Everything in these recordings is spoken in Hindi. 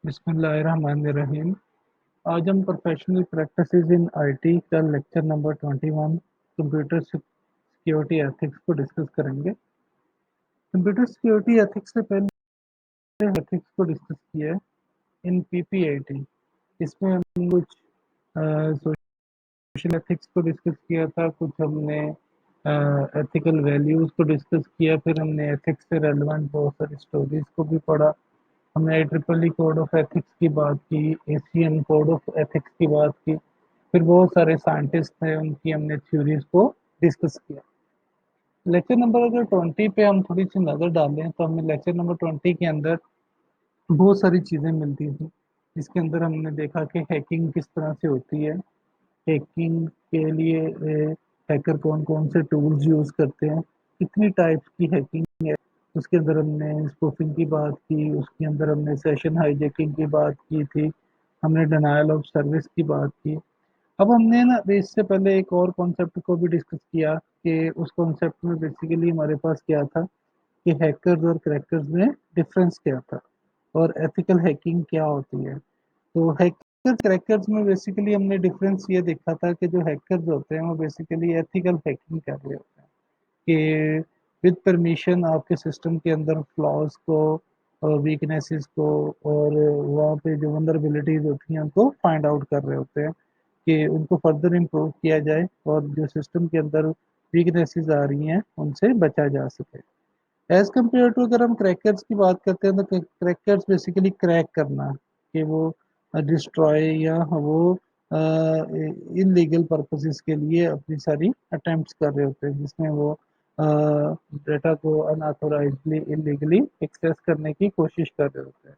बिस्मिल्लाहिर्रहमानिर्रहीम। आज हम प्रोफेशनल प्रैक्टिसेस इन आईटी का lecture number 21 computer security ethics को डिस्कस करेंगे। कंप्यूटर सिक्योरिटी एथिक्स से पहले एथिक्स को डिस्कस किया है इन पीपीआईटी। इसमें हम कुछ सोशल एथिक्स को डिस्कस किया था, कुछ हमने एथिकल वैल्यूज़ को डिस्कस किया, फिर हमने एथिक्स से रेलेवेंट बहुत सारी स्टोरीज को भी पढ़ा। हमने IEEE कोड ऑफ एथिक्स की बात की, एशियन कोड ऑफ एथिक्स की बात की, फिर बहुत सारे साइंटिस्ट थे, उनकी हमने थ्योरीज को डिस्कस किया। लेक्चर नंबर अगर 20 पे हम थोड़ी सी नज़र डालें तो हमें लेक्चर नंबर 20 के अंदर बहुत सारी चीज़ें मिलती थी, जिसके अंदर हमने देखा कि हैकिंग किस तरह से होती है, हैकिंग के लिए हैकर कौन कौन से टूल्स यूज़ करते हैं, कितनी टाइप्स की हैकिंग है। उसके अंदर हमने स्पूफिंग की बात की, उसके अंदर हमने सेशन हाईजैकिंग की बात की थी, हमने डिनायल ऑफ सर्विस की बात की। अब हमने ना इससे पहले एक और कॉन्सेप्ट को भी डिस्कस किया कि उस कॉन्सेप्ट में बेसिकली हमारे पास क्या था कि हैकर्स और क्रैकर्स में डिफरेंस क्या था और एथिकल हैकिंग क्या होती है। तो हैकर क्रैकर्स में बेसिकली हमने डिफरेंस ये देखा था कि जो हैकर्स होते हैं वो बेसिकली एथिकल हैकिंग कर रहे होते हैं कि विद परमिशन आपके सिस्टम के अंदर फ्लॉज को और वीकनेसेस को और वहाँ पे जो वनरेबिलिटीज होती हैं उनको फाइंड आउट कर रहे होते हैं कि उनको फर्दर इम्प्रूव किया जाए और जो सिस्टम के अंदर वीकनेसेस आ रही हैं उनसे बचा जा सके। एज कम्पेयर टू अगर हम क्रैकर्स की बात करते हैं तो क्रैकर्स बेसिकली क्रैक करना कि वो डिस्ट्रॉय या वो इलीगल पर्पसेस के लिए अपनी सारी अटेम्प्ट्स कर रहे होते हैं, जिसमें वो डेटा को अनऑथोराइजली इलीगली एक्सेस करने की कोशिश कर रहे होते हैं।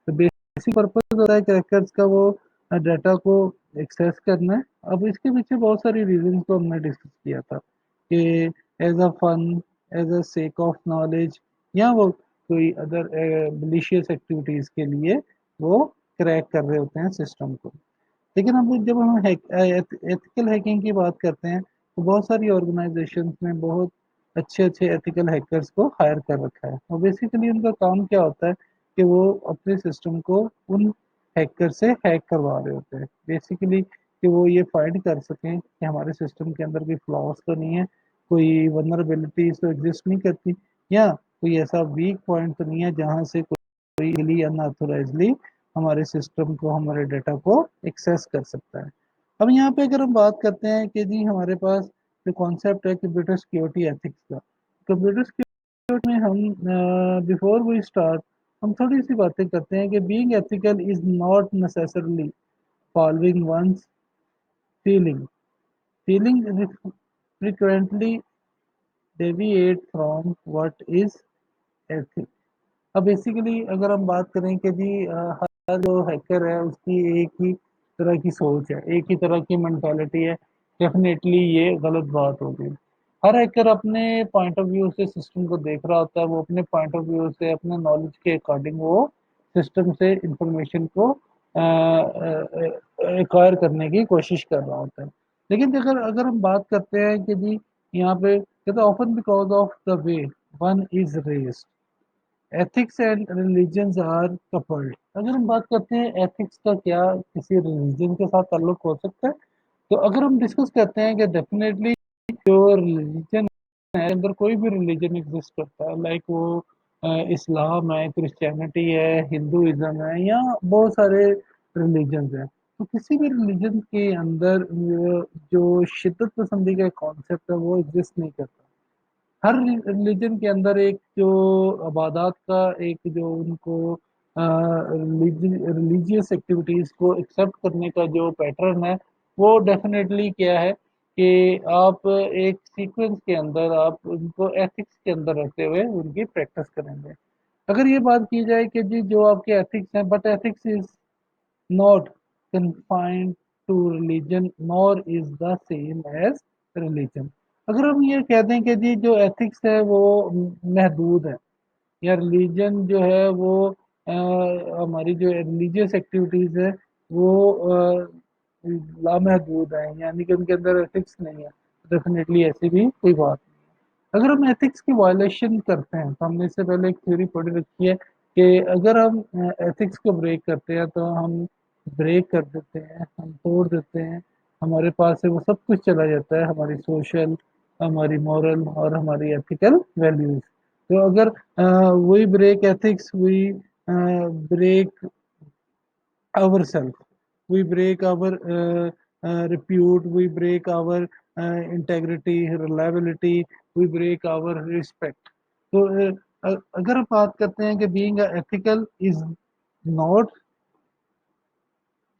तो बेसिक पर्पस होता है क्रैकर्स का वो डाटा को एक्सेस करना है। अब इसके पीछे बहुत सारी रीजन को हमने डिस्कस किया था कि as a fun, as a sake of knowledge, या वो कोई अदर मलिशियस एक्टिविटीज के लिए वो क्रैक कर रहे होते हैं सिस्टम को। लेकिन अब जब हम एथिकल हैकिंग की बात करते हैं तो बहुत सारी ऑर्गेनाइजेशंस ने बहुत अच्छे अच्छे एथिकल हैकर्स को हायर कर रखा है और बेसिकली उनका काम क्या होता है कि वो अपने सिस्टम को उन हैकर से हैक करवा रहे होते हैं, बेसिकली कि वो ये फाइंड कर सकें कि हमारे सिस्टम के अंदर कोई फ्लॉज तो नहीं है, कोई वनरेबिलिटीज तो एग्जिस्ट नहीं करती, या कोई ऐसा वीक पॉइंट तो नहीं है जहाँ से कोई अनऑथोराइजली हमारे सिस्टम को, हमारे डाटा को एक्सेस कर सकता है। अब यहाँ पे अगर हम बात करते हैं कि जी हमारे पास जो कॉन्सेप्ट है कंप्यूटर सिक्योरिटी एथिक्स का, कंप्यूटर सिक्योरिटी में हम बिफोर वी स्टार्ट हम थोड़ी सी बातें करते हैं कि being ethical is not necessarily following one's feeling feeling frequently deviate from what is ethic। अब बेसिकली अगर हम बात करें कि जी हर जो हैकर है उसकी एक ही तरह की सोच है, एक ही तरह की मेंटालिटी है, डेफिनेटली ये गलत बात होगी। हर हैकर अपने पॉइंट ऑफ व्यू से सिस्टम को देख रहा होता है, वो अपने पॉइंट ऑफ व्यू से अपने नॉलेज के अकॉर्डिंग वो सिस्टम से इंफॉर्मेशन को एक्वायर करने की कोशिश कर रहा होता है। लेकिन अगर अगर हम बात करते हैं कि जी यहाँ पे कहते often because of the way one is raised ethics and religions are coupled. अगर हम बात करते हैं एथिक्स का क्या किसी रिलीजन के साथ ताल्लुक हो सकता है, तो अगर हम डिस्कस करते हैं कि डेफिनेटली जो रिलीजन है, अंदर कोई भी रिलीजन एग्जिस्ट करता है, लाइक वो इस्लाम है, क्रिश्चियनिटी है, हिंदुइज्म है, या बहुत सारे रिलीजन्स हैं, तो किसी भी रिलीजन के अंदर जो शिद्दत पसंदी का कॉन्सेप्ट है वो एग्जिस्ट नहीं करता। हर रिलीजन के अंदर एक जो इबादत का एक जो उनको रिलीजियस एक्टिविटीज को एक्सेप्ट करने का जो पैटर्न है वो डेफिनेटली क्या है कि आप एक सीक्वेंस के अंदर आप उनको एथिक्स के अंदर रहते हुए उनकी प्रैक्टिस करेंगे। अगर ये बात की जाए कि जी जो आपके एथिक्स हैं, but ethics is not confined to religion nor is the same as religion। अगर हम ये कह दें कि जी जो एथिक्स है वो महदूद है, या रिलीजन जो है वो हमारी जो रिलीजियस एक्टिविटीज है वो लामहदूद है, यानी कि उनके अंदर एथिक्स नहीं है, डेफिनेटली ऐसी भी कोई बात नहीं है। अगर हम एथिक्स की वायलेशन करते हैं तो हमने इससे पहले एक थ्योरी पढ़ रखी है कि अगर हम एथिक्स को ब्रेक करते हैं तो हम ब्रेक कर देते हैं, हम तोड़ देते हैं, हमारे पास से वो सब कुछ चला जाता है, हमारी सोशल, हमारी मॉरल और हमारी एथिकल वैल्यूज। तो अगर we break ethics, we break ourselves, we break our repute, we break our integrity, reliability, we break our respect. तो अगर हम बात करते हैं कि being ethical is not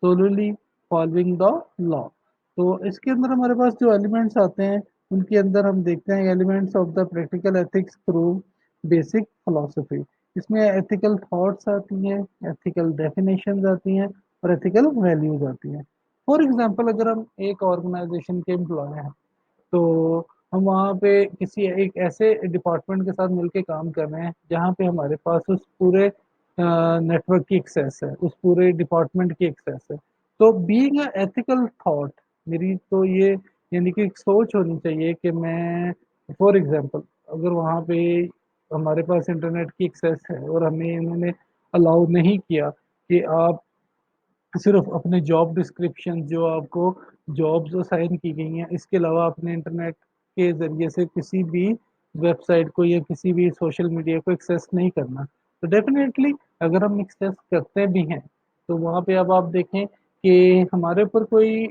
solely following the law, तो इसके अंदर हमारे पास जो एलिमेंट्स आते हैं उनके अंदर हम देखते हैं elements of the practical ethics through basic philosophy. इसमें एथिकल थॉट्स आती हैं, एथिकल डेफिनेशंस आती हैं और एथिकल वैल्यूज आती हैं। फॉर एग्जांपल अगर हम एक ऑर्गेनाइजेशन के एम्प्लॉय हैं, तो हम वहाँ पे किसी एक ऐसे डिपार्टमेंट के साथ मिलके काम कर रहे हैं जहाँ पे हमारे पास उस पूरे नेटवर्क की एक्सेस है, उस पूरे डिपार्टमेंट की एक्सेस है। तो बीइंग एथिकल थॉट, मेरी तो ये यानी कि एक सोच होनी चाहिए कि मैं फॉर एग्जांपल अगर वहाँ पे हमारे पास इंटरनेट की एक्सेस है और हमें इन्होंने अलाउ नहीं किया कि आप सिर्फ अपने जॉब डिस्क्रिप्शन जो आपको जॉब्स असाइन की गई हैं, इसके अलावा अपने इंटरनेट के ज़रिए से किसी भी वेबसाइट को या किसी भी सोशल मीडिया को एक्सेस नहीं करना। तो डेफ़िनेटली अगर हम एक्सेस करते भी हैं, तो वहाँ पे अब आप देखें कि हमारे ऊपर कोई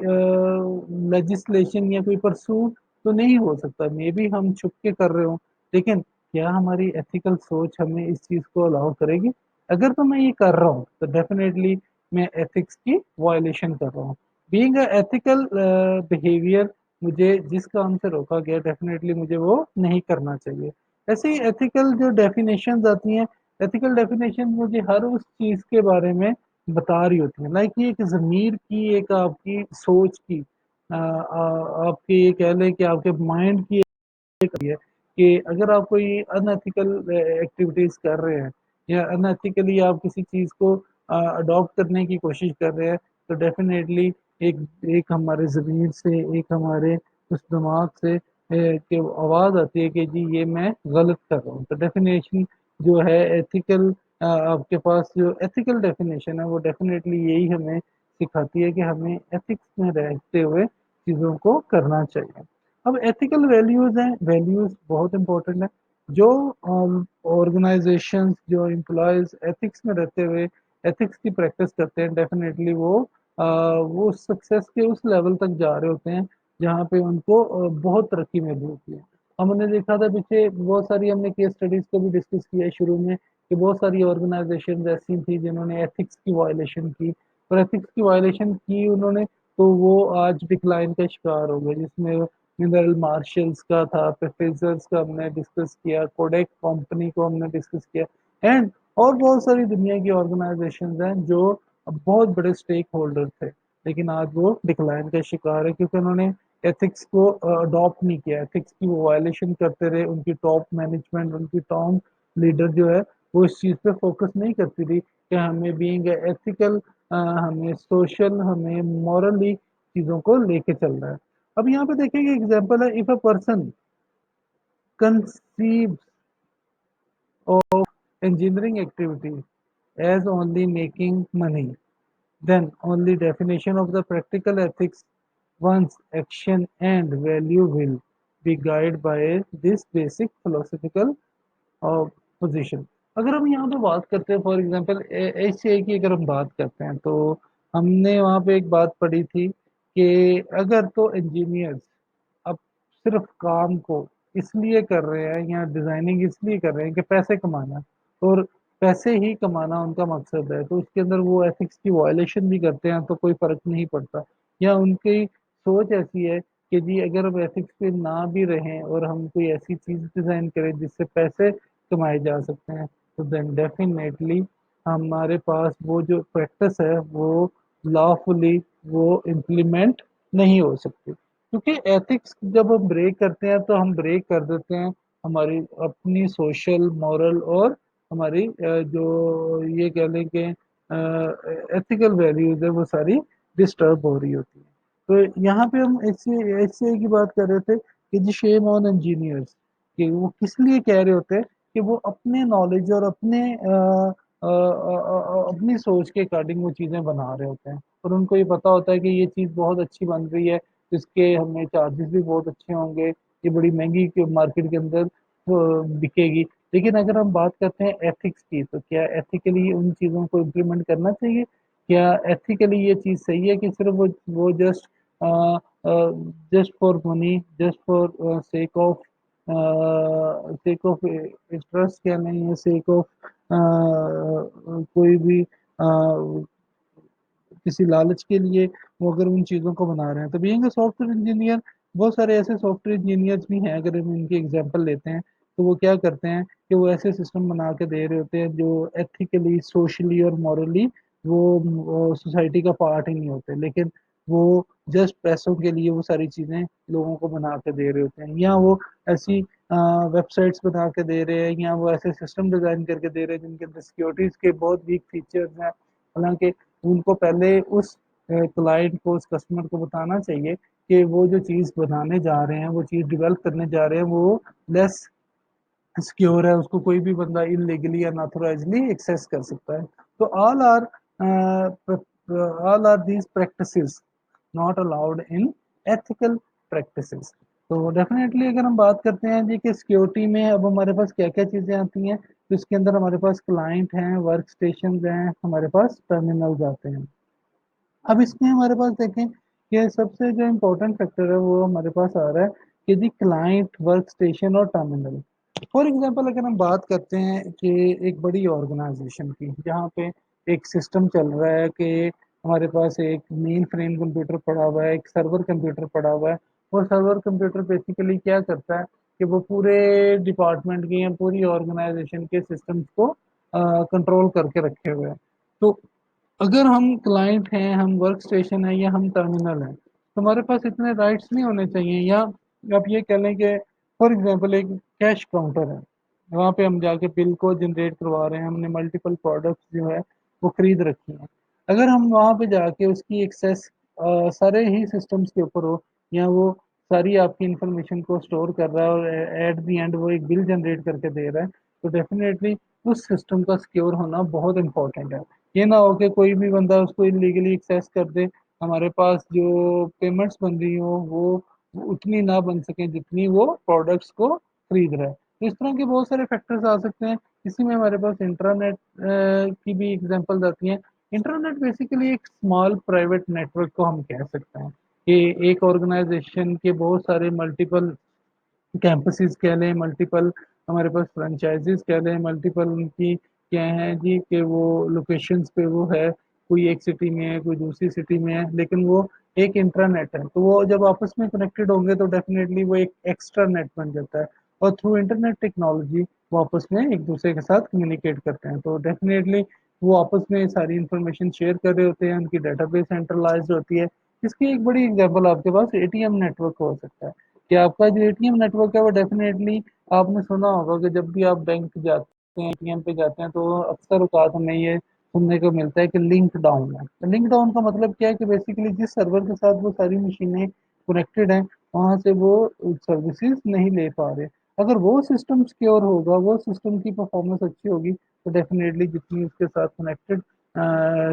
लेजिस्लेशन या कोई परसूट तो नहीं हो सकता। मेबी हम छुप के कर रहे हों, लेकिन क्या हमारी एथिकल सोच हमें इस चीज़ को अलाउ करेगी? अगर तो मैं ये कर रहा हूँ, तो डेफ़िनेटली मैं एथिक्स की वायलेशन कर रहा हूँ। बीइंग अ एथिकल बिहेवियर, मुझे जिस काम से रोका गया डेफिनेटली मुझे वो नहीं करना चाहिए। ऐसे ही एथिकल जो डेफिनेशंस आती हैं, एथिकल डेफिनेशन मुझे हर उस चीज़ के बारे में बता रही होती हैं। लाइक ये एक ज़मीर की, एक आपकी सोच की, आपकी ये कह लें कि आपके माइंड की है कि अगर आप कोई अनएथिकल एक्टिविटीज कर रहे हैं या अनएथिकली आप किसी चीज को अडॉप्ट करने की कोशिश कर रहे हैं, तो डेफिनेटली एक एक हमारे ज़मीर से, एक हमारे उस दिमाग से कि आवाज़ आती है कि जी ये मैं गलत कर रहा हूँ। तो डेफिनेशन जो है एथिकल, आपके पास जो एथिकल डेफिनेशन है वो डेफिनेटली यही हमें सिखाती है कि हमें एथिक्स में रहते हुए चीज़ों को करना चाहिए। अब एथिकल वैल्यूज़ हैं, वैल्यूज़ बहुत इम्पोर्टेंट है। जो ऑर्गेनाइजेशंस, जो एम्प्लॉयज़ एथिक्स में रहते हुए एथिक्स की प्रैक्टिस करते हैं, डेफिनेटली वो सक्सेस के उस लेवल तक जा रहे होते हैं जहाँ पे उनको बहुत तरक्की मिल होती है। हमने देखा था पीछे बहुत सारी, हमने केस स्टडीज़ को भी डिस्कस किया है शुरू में, कि बहुत सारी ऑर्गेनाइजेशंस ऐसी थी जिन्होंने एथिक्स की वायलेशन की, और एथिक्स की वायलेशन की उन्होंने, तो वो आज डिक्लाइन का शिकार हो गए। जिसमें मिनरल मार्शल्स का था, प्रेफेजर्स का हमने डिस्कस किया, कोडेक कंपनी को हमने डिस्कस किया, एंड और बहुत सारी दुनिया की ऑर्गेनाइजेशंस हैं जो बहुत बड़े स्टेक होल्डर थे, लेकिन आज वो डिक्लाइन का शिकार है क्योंकि उन्होंने एथिक्स को अडॉप्ट नहीं किया, एथिक्स की वो वायलेशन करते रहे। उनकी टॉप मैनेजमेंट, उनकी टॉप लीडर जो है वो इस चीज़ पे फोकस नहीं करती थी कि हमें बीइंग एथिकल, हमें सोशल, हमें मॉरली चीज़ों को लेके चलना है। अब यहाँ पे देखिए एग्जांपल है, if a person conceives of engineering activity as only making money, then only definition of the practical ethics, one's action and value will be guided by this basic philosophical position. अगर हम यहाँ पे बात करते हैं फॉर एग्जांपल एचसीआई की, अगर हम बात करते हैं तो हमने वहाँ पे एक बात पढ़ी थी कि अगर तो इंजीनियर्स अब सिर्फ काम को इसलिए कर रहे हैं या डिजाइनिंग इसलिए कर रहे हैं कि पैसे कमाना है, और पैसे ही कमाना उनका मकसद है, तो उसके अंदर वो एथिक्स की वायलेशन भी करते हैं तो कोई फर्क नहीं पड़ता। या उनकी सोच ऐसी है कि जी अगर हम एथिक्स पे ना भी रहें और हम कोई ऐसी चीज डिजाइन करें जिससे पैसे कमाए जा सकते हैं, तो देन डेफिनेटली हमारे पास वो जो प्रैक्टिस है वो लॉफुली वो इम्प्लीमेंट नहीं हो सकती। क्योंकि एथिक्स जब हम ब्रेक करते हैं तो हम ब्रेक कर देते हैं हमारी अपनी सोशल, मॉरल और हमारी जो ये कह लें कि एथिकल वैल्यूज है वो सारी डिस्टर्ब हो रही होती है। तो यहाँ पे हम एचसीए की बात कर रहे थे कि जी शेम ऑन इंजीनियर्स, कि वो किस लिए कह रहे होते हैं कि वो अपने नॉलेज और अपने अपनी सोच के अकॉर्डिंग वो चीज़ें बना रहे होते हैं, और उनको ये पता होता है कि ये चीज़ बहुत अच्छी बन रही है, इसके हमें चार्जेस भी बहुत अच्छे होंगे, ये बड़ी महंगी के मार्केट के अंदर बिकेगी। लेकिन अगर हम बात करते हैं एथिक्स की, तो क्या एथिकली उन चीज़ों को इम्प्लीमेंट करना चाहिए? क्या एथिकली ये चीज़ सही है कि सिर्फ वो just for money, just for sake of interest, क्या नहीं है, सेक ऑफ कोई भी किसी लालच के लिए वो अगर उन चीज़ों को बना रहे हैं। तो बीइंग अ सॉफ्टवेयर इंजीनियर, बहुत सारे ऐसे सॉफ्टवेयर इंजीनियर्स भी हैं, अगर हम इनकी एग्जांपल लेते हैं, तो वो क्या करते हैं कि वो ऐसे सिस्टम बना के दे रहे होते हैं जो एथिकली, सोशली और मॉरली वो सोसाइटी का पार्ट ही नहीं होते, लेकिन वो जस्ट पैसों के लिए वो सारी चीज़ें लोगों को बना के दे रहे होते हैं, या वो ऐसी वेबसाइट्स बना के दे रहे हैं, या वो ऐसे सिस्टम डिज़ाइन करके दे रहे हैं जिनके अंदर सिक्योरिटीज़ के बहुत वीक फीचर्स हैं। हालांकि उनको पहले उस क्लाइंट को, उस कस्टमर को बताना चाहिए कि वो जो चीज़ बनाने जा रहे हैं, वो चीज़ डेवलप करने जा रहे हैं, वो लेस सिक्योर है, उसको कोई भी बंदा इलीगली या अनऑथराइजली एक्सेस कर सकता है। तो all are these practices not allowed in ethical practices. तो डेफिनेटली अगर हम बात करते हैं जी कि सिक्योरिटी में अब हमारे पास क्या क्या चीज़ें आती हैं, तो इसके अंदर हमारे पास क्लाइंट हैं, वर्क स्टेशन हैं, हमारे पास टर्मिनल्स आते हैं। अब इसमें हमारे पास देखें कि सबसे जो इम्पोर्टेंट फैक्टर है वो हमारे पास आ रहा है कि जी क्लाइंट, वर्क स्टेशन और टर्मिनल। फॉर एग्जांपल अगर हम बात करते हैं कि एक बड़ी ऑर्गेनाइजेशन की, जहाँ पे एक सिस्टम चल रहा है कि हमारे पास एक मेन फ्रेम कंप्यूटर पड़ा हुआ है, एक सर्वर कंप्यूटर पड़ा हुआ है, और सर्वर कंप्यूटर बेसिकली क्या करता है कि वो पूरे डिपार्टमेंट के या पूरी ऑर्गेनाइजेशन के सिस्टम्स को कंट्रोल करके रखे हुए हैं। तो अगर हम क्लाइंट हैं, हम वर्क स्टेशन है, या हम टर्मिनल हैं, तो हमारे पास इतने राइट्स नहीं होने चाहिए। या आप ये कह लें कि फॉर एग्जांपल एक कैश काउंटर है, वहाँ पे हम जाके बिल को जनरेट करवा रहे हैं, हमने मल्टीपल प्रोडक्ट्स जो है वो खरीद रखी हैं। अगर हम वहाँ पे जाके उसकी एक्सेस सारे ही सिस्टम्स के ऊपर हो, या वो सारी आपकी इंफॉर्मेशन को स्टोर कर रहा है और एट द एंड वो एक बिल जनरेट करके दे रहा है, तो डेफिनेटली उस सिस्टम का सिक्योर होना बहुत इंपॉर्टेंट है। ये ना हो कि कोई भी बंदा उसको इलीगली एक्सेस कर दे, हमारे पास जो पेमेंट्स बन रही हो वो उतनी ना बन सके जितनी वो प्रोडक्ट्स को खरीद रहा है। तो इस तरह के बहुत सारे फैक्टर्स आ सकते हैं। इसी में हमारे पास इंटरनेट की भी एग्जांपल्स आती हैं। इंटरनेट बेसिकली एक स्मॉल प्राइवेट नेटवर्क को हम कह सकते हैं कि एक ऑर्गेनाइजेशन के बहुत सारे मल्टीपल कैंपसेस कह लें, मल्टीपल हमारे पास फ्रेंचाइजीज कह लें, मल्टीपल उनकी क्या है जी कि वो लोकेशंस पे वो है, कोई एक सिटी में है, कोई दूसरी सिटी में है, लेकिन वो एक इंट्रानेट है। तो वो जब आपस में कनेक्टेड होंगे तो डेफिनेटली वो एक एक्स्ट्रा नेट बन जाता है, और थ्रू इंटरनेट टेक्नोलॉजी वो आपस में एक दूसरे के साथ कम्युनिकेट करते हैं। तो डेफिनेटली वो आपस में सारी इंफॉर्मेशन शेयर कर रहे होते हैं, उनकी डेटाबेस सेंट्रलाइज्ड होती है। इसकी एक बड़ी एग्जांपल आपके पास एटीएम नेटवर्क हो सकता है, कि आपका जो एटीएम नेटवर्क है वो डेफिनेटली, आपने सुना होगा कि जब भी आप बैंक जाते हैं, एटीएम पे जाते हैं, तो अक्सर औकात हमें ये सुनने को मिलता है कि लिंक डाउन है। तो लिंक डाउन का मतलब क्या है कि बेसिकली जिस सर्वर के साथ वो सारी मशीनें कनेक्टेड हैं, वहां से वो सर्विसेज नहीं ले पा रहे। अगर वो सिस्टम सिक्योर होगा, वो सिस्टम की परफॉर्मेंस अच्छी होगी, तो डेफिनेटली जितनी उसके साथ कनेक्टेड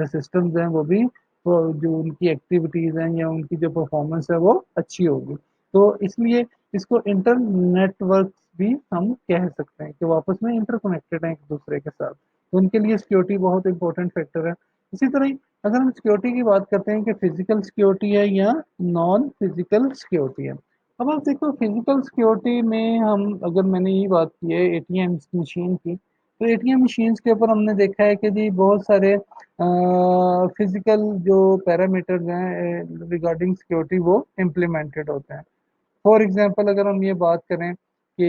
सिस्टम्स हैं वो भी, वो जो उनकी एक्टिविटीज हैं या उनकी जो परफॉर्मेंस है वो अच्छी होगी। तो इसलिए इसको इंटर नेटवर्क भी हम कह सकते हैं कि वो आपस में इंटरकनेक्टेड हैं एक दूसरे के साथ। तो उनके लिए सिक्योरिटी बहुत इंपॉर्टेंट फैक्टर है। इसी तरह ही अगर हम सिक्योरिटी की बात करते हैं कि फिजिकल सिक्योरिटी है या नॉन फिजिकल सिक्योरिटी है। अब आप देखो फिजिकल सिक्योरिटी में हम, अगर मैंने ये बात की है एटीएम मशीन की, तो एटीएम मशीन्स के ऊपर हमने देखा है कि जी बहुत सारे फिजिकल जो पैरामीटर्स हैं रिगार्डिंग सिक्योरिटी वो इम्प्लीमेंटेड होते हैं। फॉर एग्जांपल अगर हम ये बात करें कि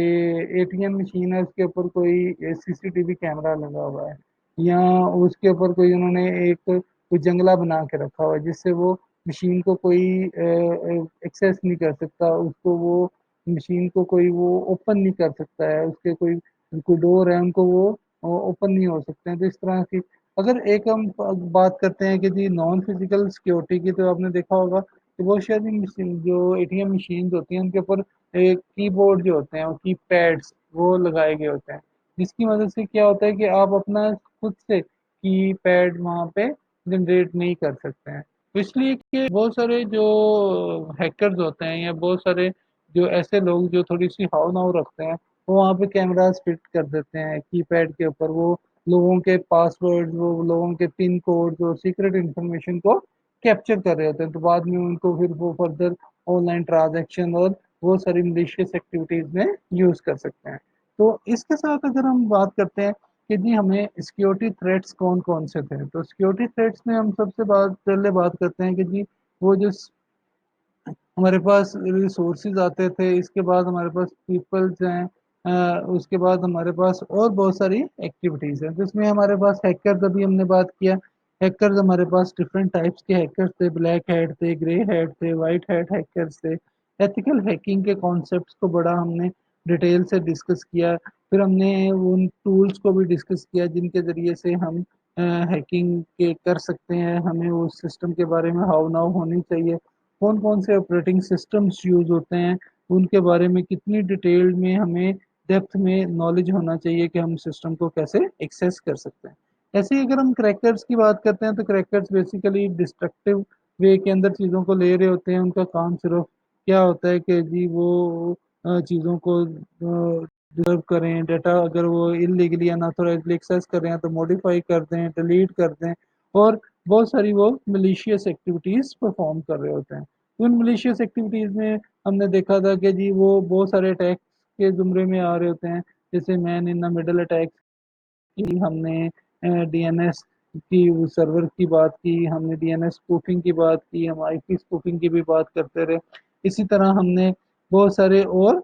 एटीएम मशीन है, उसके ऊपर कोई सीसीटीवी कैमरा लगा हुआ है, या उसके ऊपर कोई उन्होंने एक कोई जंगला बना के रखा हुआ है जिससे वो मशीन को कोई एक्सेस नहीं कर सकता, उसको वो मशीन को कोई वो ओपन नहीं कर सकता है, उसके कोई कोई डोर है उनको वो ओपन नहीं हो सकते हैं। तो इस तरह की अगर एक हम बात करते हैं कि जी नॉन फिजिकल सिक्योरिटी की, तो आपने देखा होगा कि बहुत सारी मशीन जो एटीएम मशीन होती हैं उनके ऊपर एक कीबोर्ड जो होते हैं, वो की पैड्स वो लगाए गए होते हैं। जिसकी मदद से क्या होता है कि आप अपना खुद से कीपैड वहाँ पे जनरेट नहीं कर सकते हैं। तो इसलिए कि बहुत सारे जो हैकर्स होते हैं या बहुत सारे जो ऐसे लोग जो थोड़ी सी हाव नाव रखते हैं, वो वहाँ पे कैमरास फिट कर देते हैं कीपैड के ऊपर। वो लोगों के पासवर्ड, वो लोगों के पिन कोड, जो सीक्रेट इंफॉर्मेशन को कैप्चर कर रहे होते हैं, तो बाद में उनको फिर वो फर्दर ऑनलाइन ट्रांजैक्शन और वो सारी मिलिशियस एक्टिविटीज में यूज कर सकते हैं। तो इसके साथ अगर हम बात करते हैं कि जी हमें सिक्योरिटी थ्रेट्स कौन कौन से थे, तो सिक्योरिटी थ्रेट्स में हम सबसे पहले बात करते हैं कि जी वो जो हमारे पास रिसोर्सेज आते थे, इसके बाद हमारे पास पीपल्स हैं, उसके बाद हमारे पास और बहुत सारी एक्टिविटीज़ हैं, जिसमें हमारे पास हैकर्स, अभी हमने बात किया। हैकर्स हमारे पास डिफरेंट टाइप्स के हैकर्स थे, ब्लैक हैट थे, ग्रे हैट थे, वाइट हैट हैकर्स थे। एथिकल हैकिंग के कॉन्सेप्ट्स को बड़ा हमने डिटेल से डिस्कस किया। फिर हमने उन टूल्स को भी डिस्कस किया जिनके ज़रिए से हम हैकिंग के कर सकते हैं, हमें उस सिस्टम के बारे में हाव नाव होनी चाहिए, कौन कौन से ऑपरेटिंग सिस्टम्स यूज होते हैं, उनके बारे में कितनी डिटेल में हमें डेप्थ में नॉलेज होना चाहिए कि हम सिस्टम को कैसे एक्सेस कर सकते हैं। ऐसे ही अगर हम क्रैकर्स की बात करते हैं, तो क्रैकर्स बेसिकली डिस्ट्रक्टिव वे के अंदर चीज़ों को ले रहे होते हैं। उनका काम सिर्फ क्या होता है कि जी वो चीज़ों को डिस्टर्ब करें, डाटा अगर वो इलीगली अनऑथोराइजली एक्सेस कर रहे हैं तो मॉडिफाई कर दें, डिलीट कर दें, और बहुत सारी वो मलिशियस एक्टिविटीज़ परफॉर्म कर रहे होते हैं। उन मलिशियस एक्टिविटीज़ में हमने देखा था कि जी वो बहुत सारे अटैक्स के ज़ुमरे में आ रहे होते हैं, जैसे man in the middle attack की हमने, डीएनएस की सर्वर की बात की, हमने डीएनएस स्पूफिंग की बात की, हम आईपी स्पूफिंग की भी बात करते रहे। इसी तरह हमने बहुत सारे और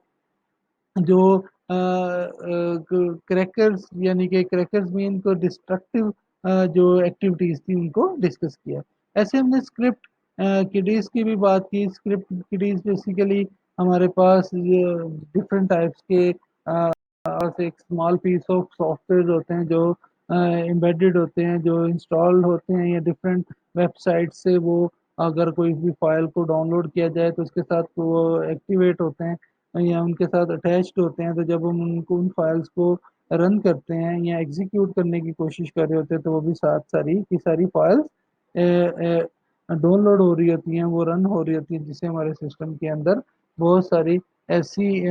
जो क्रैकर्स, यानी कि क्रैकर्स में इनको डिस्ट्रक्टिव जो एक्टिविटीज थी उनको डिस्कस किया। ऐसे हमने स्क्रिप्ट किडीज की भी बात की। स्क्रिप्ट किडीज बेसिकली हमारे पास डिफरेंट टाइप्स के पास एक स्मॉल पीस ऑफ सॉफ्टवेयर होते हैं जो एम्बेडेड होते हैं, जो इंस्टॉल्ड होते हैं, या डिफरेंट वेबसाइट से वो अगर कोई भी फाइल को डाउनलोड किया जाए तो उसके साथ वो एक्टिवेट होते हैं या उनके साथ अटैच्ड होते हैं। तो जब हम उनको उन फाइल्स को रन करते हैं या एग्जीक्यूट करने की कोशिश कर रहे होते हैं, तो वो भी साथ सारी की सारी फाइल्स डाउनलोड हो रही होती हैं, वो रन हो रही होती हैं, जिससे हमारे सिस्टम के अंदर बहुत सारी ऐसी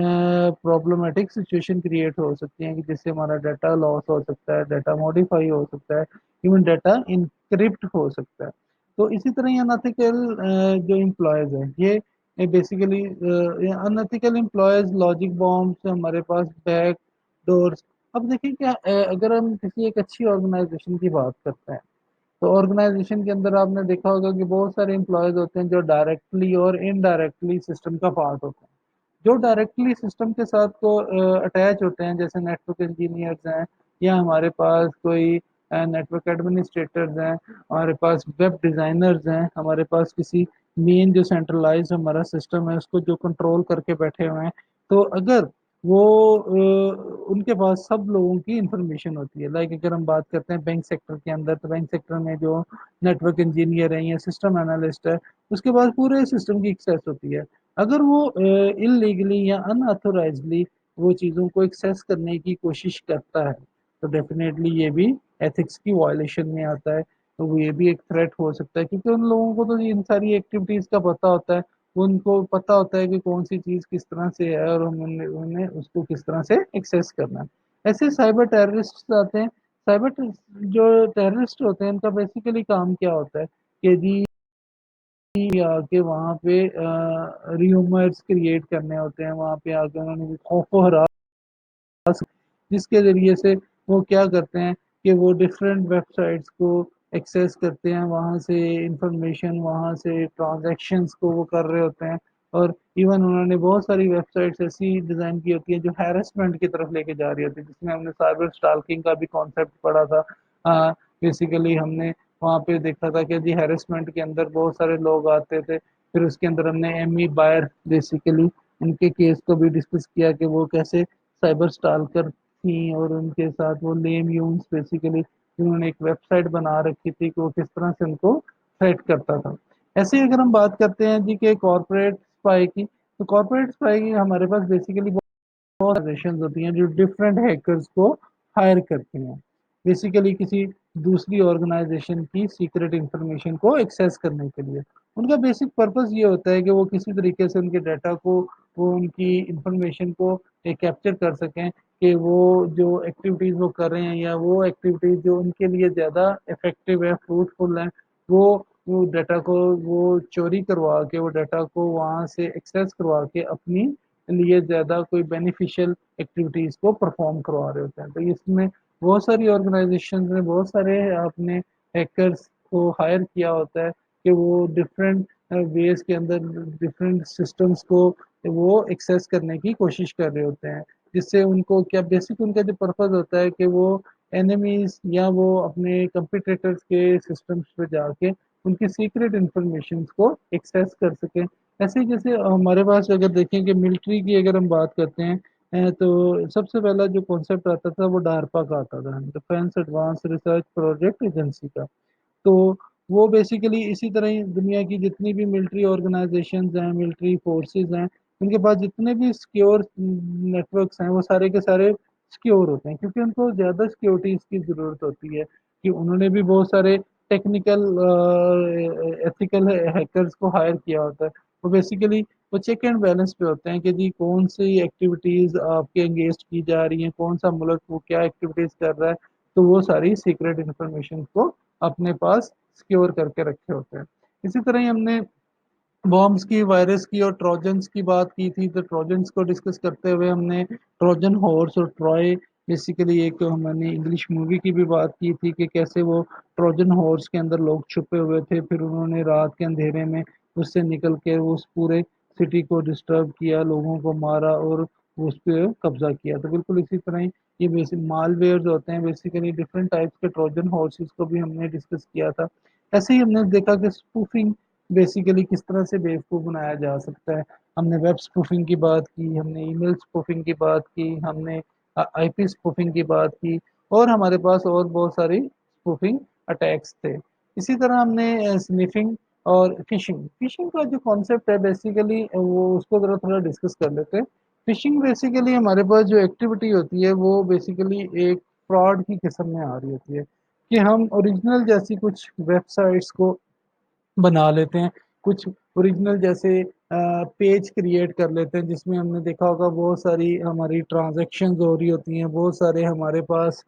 प्रॉब्लमेटिक सिचुएशन क्रिएट हो सकती हैं कि जिससे हमारा डाटा लॉस हो सकता है, डाटा मॉडिफाई हो सकता है, इवन डाटा इनक्रिप्ट हो सकता है। तो इसी तरह ये अनएथिकल जो एम्प्लॉयज़ हैं, ये basically unethical employees, logic bombs, हमारे पास बैक डोर्स। अब देखिए क्या, अगर हम किसी एक अच्छी ऑर्गेनाइजेशन की बात करते हैं, तो ऑर्गेनाइजेशन के अंदर आपने देखा होगा कि बहुत सारे एम्प्लॉयज़ होते हैं जो डायरेक्टली और इनडायरेक्टली सिस्टम का पार्ट होते हैं। जो डायरेक्टली सिस्टम के साथ को अटैच होते हैं, जैसे नेटवर्क इंजीनियर्स हैं, या हमारे पास कोई नेटवर्क एडमिनिस्ट्रेटर्स हैं, हमारे पास वेब डिज़ाइनर्स हैं, हमारे पास किसी मेन जो सेंट्रलाइज हमारा सिस्टम है उसको जो कंट्रोल करके बैठे हुए हैं। तो अगर वो उनके पास सब लोगों की इंफॉर्मेशन होती है, लाइक अगर हम बात करते हैं बैंक सेक्टर के अंदर, तो बैंक सेक्टर में जो नेटवर्क इंजीनियर है या सिस्टम एनालिस्ट है, उसके पास पूरे सिस्टम की एक्सेस होती है। अगर वो इलीगली या अनऑथोराइजली वो चीज़ों को एक्सेस करने की कोशिश करता है, तो डेफिनेटली ये भी एथिक्स की वायलेशन में आता है। तो वो ये भी एक थ्रेट हो सकता है, क्योंकि उन लोगों को तो इन सारी एक्टिविटीज़ का पता होता है। उनको पता होता है कि कौन सी चीज़ किस तरह से है और उन्हें उन्हें उसको किस तरह से एक्सेस करना है। ऐसे साइबर टेररिस्ट आते हैं। जो टेररिस्ट होते हैं, उनका बेसिकली काम क्या होता है कि जी आके वहाँ पे र्यूमर्स क्रिएट करने होते हैं, वहाँ पे आके उन्होंने खौफो हरास, जिसके ज़रिए से वो क्या करते हैं कि वो डिफरेंट वेबसाइट्स को एक्सेस करते हैं, वहाँ से इंफॉर्मेशन, वहाँ से ट्रांजैक्शंस को वो कर रहे होते हैं। और इवन उन्होंने बहुत सारी वेबसाइट्स ऐसी डिज़ाइन की होती हैं जो हैरेसमेंट की तरफ लेके जा रही होती है, जिसमें हमने साइबर स्टॉकिंग का भी कॉन्सेप्ट पढ़ा था। बेसिकली हमने वहाँ पे देखा था कि जी हैरेसमेंट के अंदर बहुत सारे लोग आते थे। फिर उसके अंदर हमने एमी बायर, बेसिकली उनके केस को भी डिस्कस किया कि वो कैसे साइबर स्टॉकर थी, और उनके साथ वो लेम यून्स बेसिकली उन्होंने एक वेबसाइट बना रखी थी कि वो किस तरह से उनको थ्रेट करता था। ऐसे ही अगर हम बात करते हैं जी कि कॉर्पोरेट स्पाई की, तो कॉर्पोरेट स्पाई की हमारे पास बेसिकली ऑर्गेनाइजेशन होती हैं जो डिफरेंट हैकर्स को हायर करते हैं, बेसिकली किसी दूसरी ऑर्गेनाइजेशन की सीक्रेट इंफॉर्मेशन को एक्सेस करने के लिए। उनका बेसिक पर्पस ये होता है कि वो किसी तरीके से उनके डाटा को, वो उनकी इंफॉर्मेशन को कैप्चर कर सकें, कि वो जो एक्टिविटीज़ वो कर रहे हैं या वो एक्टिविटीज़ जो उनके लिए ज़्यादा इफेक्टिव है, फ्रूटफुल है, वो वो डाटा को वो चोरी करवा के, वो डाटा को वहाँ से एक्सेस करवा के अपनी लिए ज़्यादा कोई बेनिफिशियल एक्टिविटीज़ को परफॉर्म करवा रहे होते हैं। तो इसमें बहुत सारी ऑर्गेनाइजेशन ने बहुत सारे अपने हैकर्स को हायर किया होता है कि वो डिफरेंट वेज के अंदर डिफरेंट सिस्टम्स को वो एक्सेस करने की कोशिश कर रहे होते हैं, जिससे उनको क्या बेसिक उनका जो पर्पस होता है कि वो एनिमीज या वो अपने कंपिटिटर्स के सिस्टम्स पे जाके उनकी सीक्रेट इंफॉर्मेशन को एक्सेस कर सकें। ऐसे ही जैसे हमारे पास अगर देखें कि मिलिट्री की अगर हम बात करते हैं, तो सबसे पहला जो कॉन्सेप्ट आता था वो डारपा का आता था, defence advance research project agency का। तो वो बेसिकली इसी तरह ही दुनिया की जितनी भी मिलिट्री ऑर्गेनाइजेशंस हैं, मिलिट्री फोर्सेस हैं, उनके पास जितने भी सिक्योर नेटवर्क्स हैं, वो सारे के सारे सिक्योर होते हैं, क्योंकि उनको ज़्यादा सिक्योरिटीज़ की ज़रूरत होती है, कि उन्होंने भी बहुत सारे टेक्निकल एथिकल हैकर्स को हायर किया होता है। वो बेसिकली वो चेक एंड बैलेंस पे होते हैं कि जी कौन सी एक्टिविटीज़ आपके एंगेज की जा रही हैं, कौन सा मुल्क वो क्या एक्टिविटीज़ कर रहा है, तो वो सारी सीक्रेट इन्फॉर्मेशन को अपने पास सिक्योर करके रखे होते हैं। इसी तरह ही हमने बॉम्ब्स की, वायरस की और ट्रोजन्स की बात की थी, तो ट्रोजन्स को डिस्कस करते हुए हमने ट्रोजन हॉर्स और ट्रॉय, बेसिकली एक हमने इंग्लिश मूवी की भी बात की थी कि कैसे वो ट्रोजन हॉर्स के अंदर लोग छुपे हुए थे, फिर उन्होंने रात के अंधेरे में उससे निकल के उस पूरे सिटी को डिस्टर्ब किया, लोगों को मारा और उस पे कब्जा किया। तो बिल्कुल इसी तरह ही ये बेसिक मालवेयर होते हैं, बेसिकली डिफरेंट टाइप्स के ट्रोजन हॉर्सेस को भी हमने डिस्कस किया था। ऐसे ही हमने देखा कि स्पूफिंग बेसिकली किस तरह से बेवकूफ़ बनाया जा सकता है। हमने वेब स्पूफिंग की बात की, हमने ईमेल स्पूफिंग की बात की, हमने आईपी स्पूफिंग की बात की, और हमारे पास और बहुत सारी स्पूफिंग अटैक्स थे। इसी तरह हमने स्निफिंग और फिशिंग, फिशिंग का जो कॉन्सेप्ट है बेसिकली वो उसको ज़रा थोड़ा डिस्कस कर लेते हैं। फिशिंग बेसिकली हमारे पास जो एक्टिविटी होती है वो बेसिकली एक फ्रॉड की किस्म में आ रही होती है, कि हम ओरिजिनल जैसी कुछ वेबसाइट्स को बना लेते हैं, कुछ ओरिजिनल जैसे पेज क्रिएट कर लेते हैं, जिसमें हमने देखा होगा बहुत सारी हमारी ट्रांजैक्शंस हो रही होती हैं, बहुत सारे हमारे पास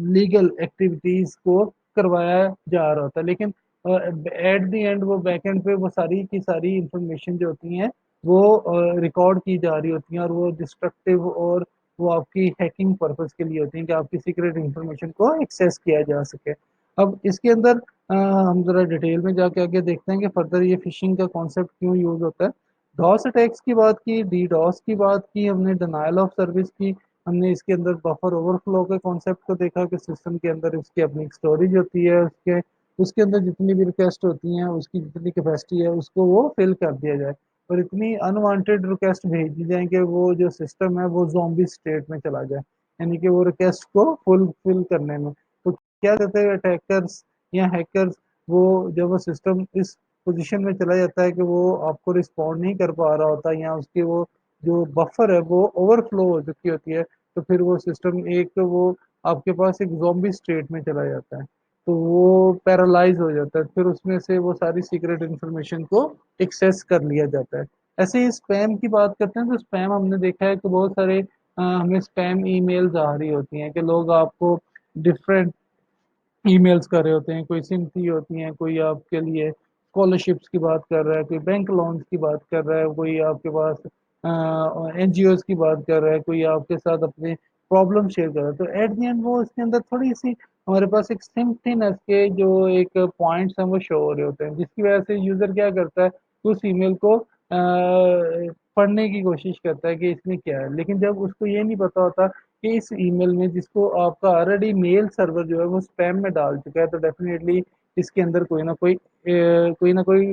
लीगल एक्टिविटीज़ को करवाया जा रहा होता है, लेकिन एट द एंड वो बैक एंड पे वो सारी की सारी इंफॉर्मेशन जो होती हैं वो रिकॉर्ड की जा रही होती हैं, और वो डिस्ट्रक्टिव और वो आपकी हैकिंग पर्पस के लिए होती हैं, कि आपकी सीक्रेट इंफॉर्मेशन को एक्सेस किया जा सके। अब इसके अंदर हम ज़रा डिटेल में जाके आगे देखते हैं कि फर्दर ये फिशिंग का कॉन्सेप्ट क्यों यूज़ होता है। डॉस अटैक्स की बात की, डीडॉस की बात की, हमने डिनायल ऑफ सर्विस की, हमने इसके अंदर बफर ओवरफ्लो के कॉन्सेप्ट को देखा कि सिस्टम के अंदर उसकी अपनी स्टोरेज होती है, उसके उसके अंदर जितनी भी रिक्वेस्ट होती हैं, उसकी जितनी कैपेसिटी है उसको वो फिल कर दिया जाए, और इतनी अनवांटेड रिक्वेस्ट भेज दी जाए कि वो जो सिस्टम है वो ज़ॉम्बी स्टेट में चला जाए, यानी कि वो रिक्वेस्ट को फुलफिल करने में। तो क्या कहते हैं अटैकर्स या हैकर्स, वो जब वो सिस्टम इस पोजीशन में चला जाता है कि वो आपको रिस्पॉन्ड नहीं कर पा रहा होता, या उसकी वो जो बफर है वो ओवरफ्लो हो चुकी होती है, तो फिर वो सिस्टम एक तो वो आपके पास एक ज़ॉम्बी स्टेट में चला जाता है, तो वो पैरालाइज हो जाता है, फिर उसमें से वो सारी सीक्रेट इन्फॉर्मेशन को एक्सेस कर लिया जाता है। ऐसे ही स्पैम की बात करते हैं, तो स्पैम हमने देखा है कि बहुत सारे हमें स्पैम ईमेल्स आ रही होती हैं, कि लोग आपको डिफरेंट ईमेल्स कर रहे होते हैं, कोई सिम्पथी होती हैं, कोई आपके लिए स्कॉलरशिप्स की बात कर रहा है, कोई बैंक लोन्स की बात कर रहा है, कोई आपके पास एनजीओज की बात कर रहा है, कोई आपके साथ अपने प्रॉब्लम शेयर कर रहा है। तो एट द एंड वो इसके अंदर थोड़ी सी हमारे पास एक सिम्पथीनेस के जो एक पॉइंट्स हैं वो शो हो रहे होते हैं, जिसकी वजह से यूज़र क्या करता है, उस ईमेल को पढ़ने की कोशिश करता है कि इसमें क्या है, लेकिन जब उसको ये नहीं पता होता कि इस ईमेल में जिसको आपका ऑलरेडी मेल सर्वर जो है वो स्पैम में डाल चुका है, तो डेफिनेटली इसके अंदर कोई ना कोई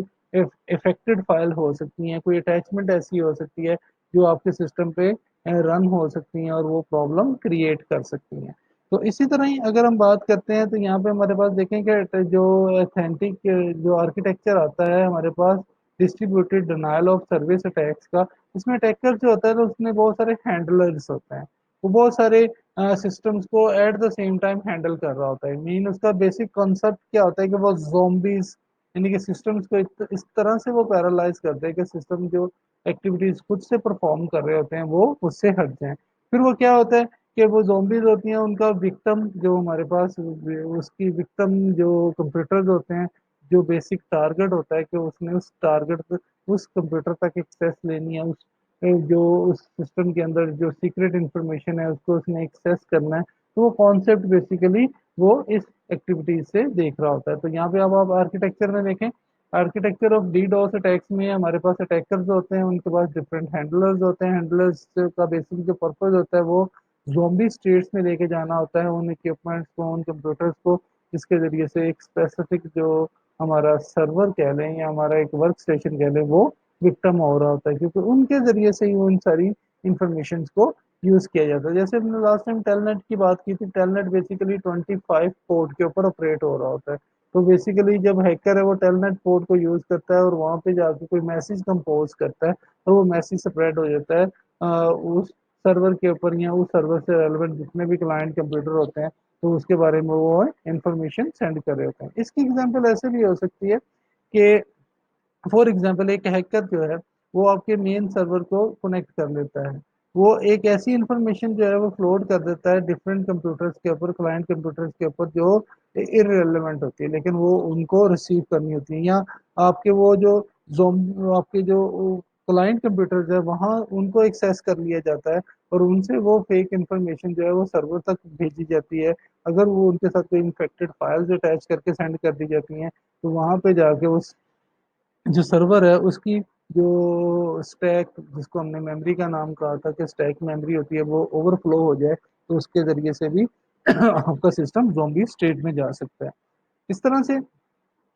इफेक्टेड फाइल हो सकती है, कोई अटैचमेंट ऐसी हो सकती है जो आपके सिस्टम पे रन हो सकती हैं और वो प्रॉब्लम क्रिएट कर सकती हैं। तो इसी तरह ही अगर हम बात करते हैं, तो यहाँ पे हमारे पास देखें कि जो ऑथेंटिक जो आर्किटेक्चर आता है हमारे पास distributed denial of service attacks का, इसमें अटैकर जो होता है तो उसमें बहुत सारे हैंडलर्स होते हैं। वो बहुत सारे सिस्टम्स को at the same time handle कर रहा होता है। मीन उसका बेसिक कॉन्सेप्ट क्या होता है कि वो zombies यानी कि सिस्टम्स को इस तरह से वो पैरालाइज करते हैं कि सिस्टम जो एक्टिविटीज खुद से परफॉर्म कर रहे होते हैं वो उससे हट जाएं। फिर वो क्या होता है कि वो zombies होती हैं, उनका विक्टिम जो हमारे पास उसकी विक्टिम जो कंप्यूटर्स होते हैं, जो बेसिक टारगेट होता है कि उसने उस टारगेट उस कंप्यूटर तक एक्सेस लेनी है, उस जो उस सिस्टम के अंदर जो सीक्रेट इंफॉर्मेशन है उसको उसने एक्सेस करना है। तो वो कॉन्सेप्ट बेसिकली वो इस एक्टिविटीज से देख रहा होता है। तो यहाँ पे अब आप आर्किटेक्चर में देखें, आर्किटेक्चर ऑफ डीडोस अटैक्स में हमारे पास अटैकर्स होते हैं, उनके पास डिफरेंट हैंडलर्स होते हैं। हैंडलर्स का बेसिक जो पर्पज होता है वो ज़ॉम्बी स्टेट्स में लेके जाना होता है उन इक्विपमेंट्स को, उन कंप्यूटर्स को, जिसके ज़रिए से एक स्पेसिफिक जो हमारा सर्वर कह लें या हमारा एक वर्क स्टेशन कह लें वो विक्टिम हो रहा होता है, क्योंकि उनके ज़रिए से ही उन सारी इंफॉर्मेशन को यूज़ किया जाता है। जैसे हमने लास्ट टाइम टेलनेट की बात की थी, टेलनेट बेसिकली 25 पोर्ट के ऊपर ऑपरेट हो रहा होता है। तो बेसिकली जब हैकर है वो टेलनेट पोर्ट को यूज़ करता है और वहाँ पे जाके कोई मैसेज कंपोज करता है और वो मैसेज स्प्रेड हो जाता है उस सर्वर के ऊपर या उस सर्वर से रेलेवेंट जितने भी क्लाइंट कंप्यूटर होते हैं, तो उसके बारे में वो इंफॉर्मेशन सेंड कर रहे होते हैं। इसकी एग्जांपल ऐसे भी हो सकती है कि फॉर एग्जांपल एक हैकर जो है वो आपके मेन सर्वर को कनेक्ट कर लेता है। वो एक ऐसी इंफॉर्मेशन जो है वो फ्लोट कर देता है डिफरेंट कंप्यूटर्स के ऊपर, क्लाइंट कंप्यूटर्स के ऊपर, जो इररिलेवेंट होती है लेकिन वो उनको रिसीव करनी होती है। या आपके वो जो आपके जो क्लाइंट कंप्यूटर्स है वहाँ उनको एक्सेस कर लिया जाता है और उनसे वो फेक इंफॉर्मेशन जो है वो सर्वर तक भेजी जाती है। अगर वो उनके साथ कोई इन्फेक्टेड फाइल्स अटैच करके सेंड कर दी जाती हैं, तो वहाँ पे जाके उस जो सर्वर है उसकी जो स्टैक, जिसको हमने मेमोरी का नाम कहा था कि स्टैक मेमोरी होती है, वो ओवरफ्लो हो जाए तो उसके ज़रिए से भी आपका सिस्टम ज़ॉम्बी स्टेट में जा सकता है। इस तरह से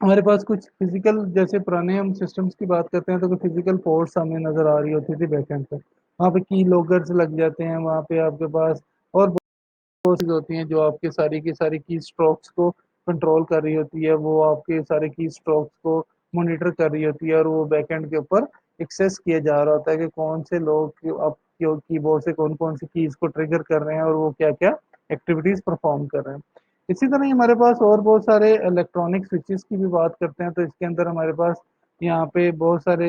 हमारे पास कुछ फिजिकल, जैसे पुराने हम सिस्टम्स की बात करते हैं तो कुछ फिजिकल पोर्ट्स हमें नज़र आ रही होती थी बैकएंड पे। वहाँ पे की लॉगर्स लग जाते हैं, वहाँ पे आपके पास और फोर्सेस होती हैं जो आपके सारी की सारी की स्ट्रोक्स को कंट्रोल कर रही होती है, वो आपके सारे की स्ट्रोक्स को मॉनिटर कर रही होती है और वो बैकएंड के ऊपर एक्सेस किया जा रहा होता है कि कौन से लोग आप कीबोर्ड से कौन कौन सी कीज को ट्रिगर कर रहे हैं और वो क्या क्या एक्टिविटीज परफॉर्म कर रहे हैं। इसी तरह ही हमारे पास और बहुत सारे इलेक्ट्रॉनिक स्विचेस की भी बात करते हैं, तो इसके अंदर हमारे पास यहाँ पे बहुत सारे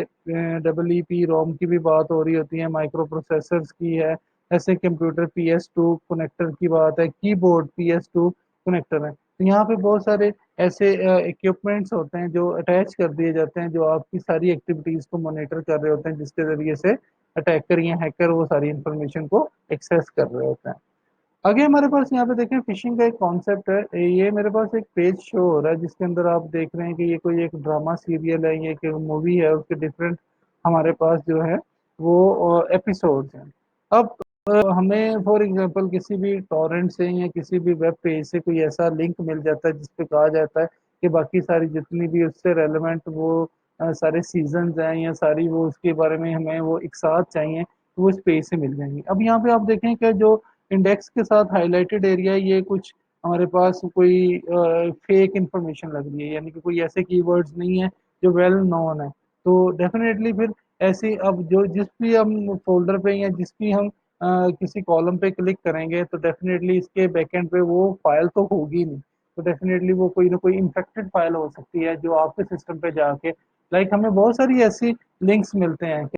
डबल ई पी रोम की भी बात हो रही होती है, माइक्रो प्रोसेसर्स की है, ऐसे कंप्यूटर PS2 कनेक्टर की बात है, कीबोर्ड PS2 कनेक्टर है। तो यहाँ पे बहुत सारे ऐसे इक्विपमेंट्स होते हैं जो अटैच कर दिए जाते हैं, जो आपकी सारी एक्टिविटीज को मॉनिटर कर रहे होते हैं, जिसके जरिए से अटैकर या हैकर वो सारी इंफॉर्मेशन को एक्सेस कर रहे होते हैं। आगे हमारे पास यहाँ पे देखें फिशिंग का एक कॉन्सेप्ट है। ये मेरे पास एक पेज शो हो रहा है जिसके अंदर आप देख रहे हैं कि ये कोई एक ड्रामा सीरियल है, ये एक मूवी है, उसके डिफरेंट हमारे पास जो है वो एपिसोड्स हैं। अब हमें फॉर एग्जांपल किसी भी टॉरेंट से या किसी भी वेब पेज से कोई ऐसा लिंक मिल जाता है जिसपे कहा जाता है कि बाकी सारी जितनी भी उससे रेलेवेंट वो सारे सीजन्स हैं या सारी वो उसके बारे में हमें वो एक साथ चाहिए, तो वो इस पेज से मिल जाएंगी। अब यहाँ पे आप देखें कि जो इंडेक्स के साथ हाईलाइटेड एरिया, ये कुछ हमारे पास कोई फेक इंफॉर्मेशन लग रही है, यानी कि कोई ऐसे कीवर्ड्स नहीं है जो वेल नोन है। तो डेफिनेटली फिर ऐसी अब जो जिस भी हम फोल्डर पे या जिस भी हम किसी कॉलम पे क्लिक करेंगे तो डेफिनेटली इसके बैकएंड पे वो फाइल तो होगी नहीं। तो डेफिनेटली वो कोई ना कोई इन्फेक्टेड फाइल हो सकती है जो आपके सिस्टम पे जाके, लाइक हमें बहुत सारी ऐसी लिंक्स मिलते हैं